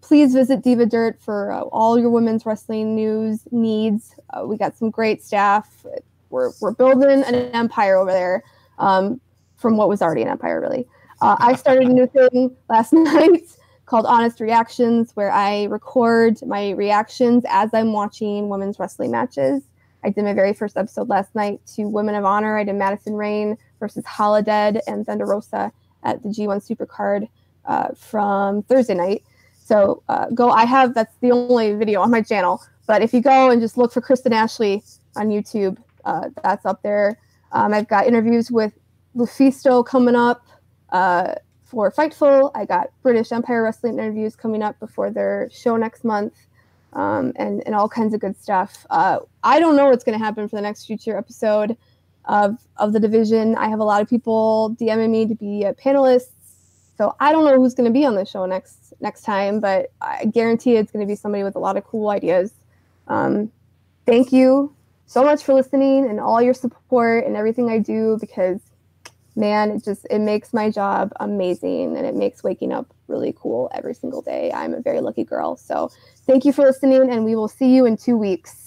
Please visit Diva Dirt for all your women's wrestling news needs. We got some great staff. We're building an empire over there. From what was already an empire, really. I started a new thing last night called Honest Reactions, where I record my reactions as I'm watching women's wrestling matches. I did my very first episode last night to Women of Honor. I did Madison Rayne versus Holodead and Thunder Rosa at the G1 Supercard from Thursday night. So that's the only video on my channel. But if you go and just look for Kristen Ashley on YouTube, that's up there. I've got interviews with Lufisto coming up for Fightful. I got British Empire Wrestling interviews coming up before their show next month, and all kinds of good stuff. I don't know what's going to happen for the next future episode of the division. I have a lot of people DMing me to be panelists, so I don't know who's going to be on the show next time, but I guarantee it's going to be somebody with a lot of cool ideas. Thank you so much for listening and all your support and everything I do, because man, it makes my job amazing, and it makes waking up really cool every single day. I'm a very lucky girl. So thank you for listening, and we will see you in 2 weeks.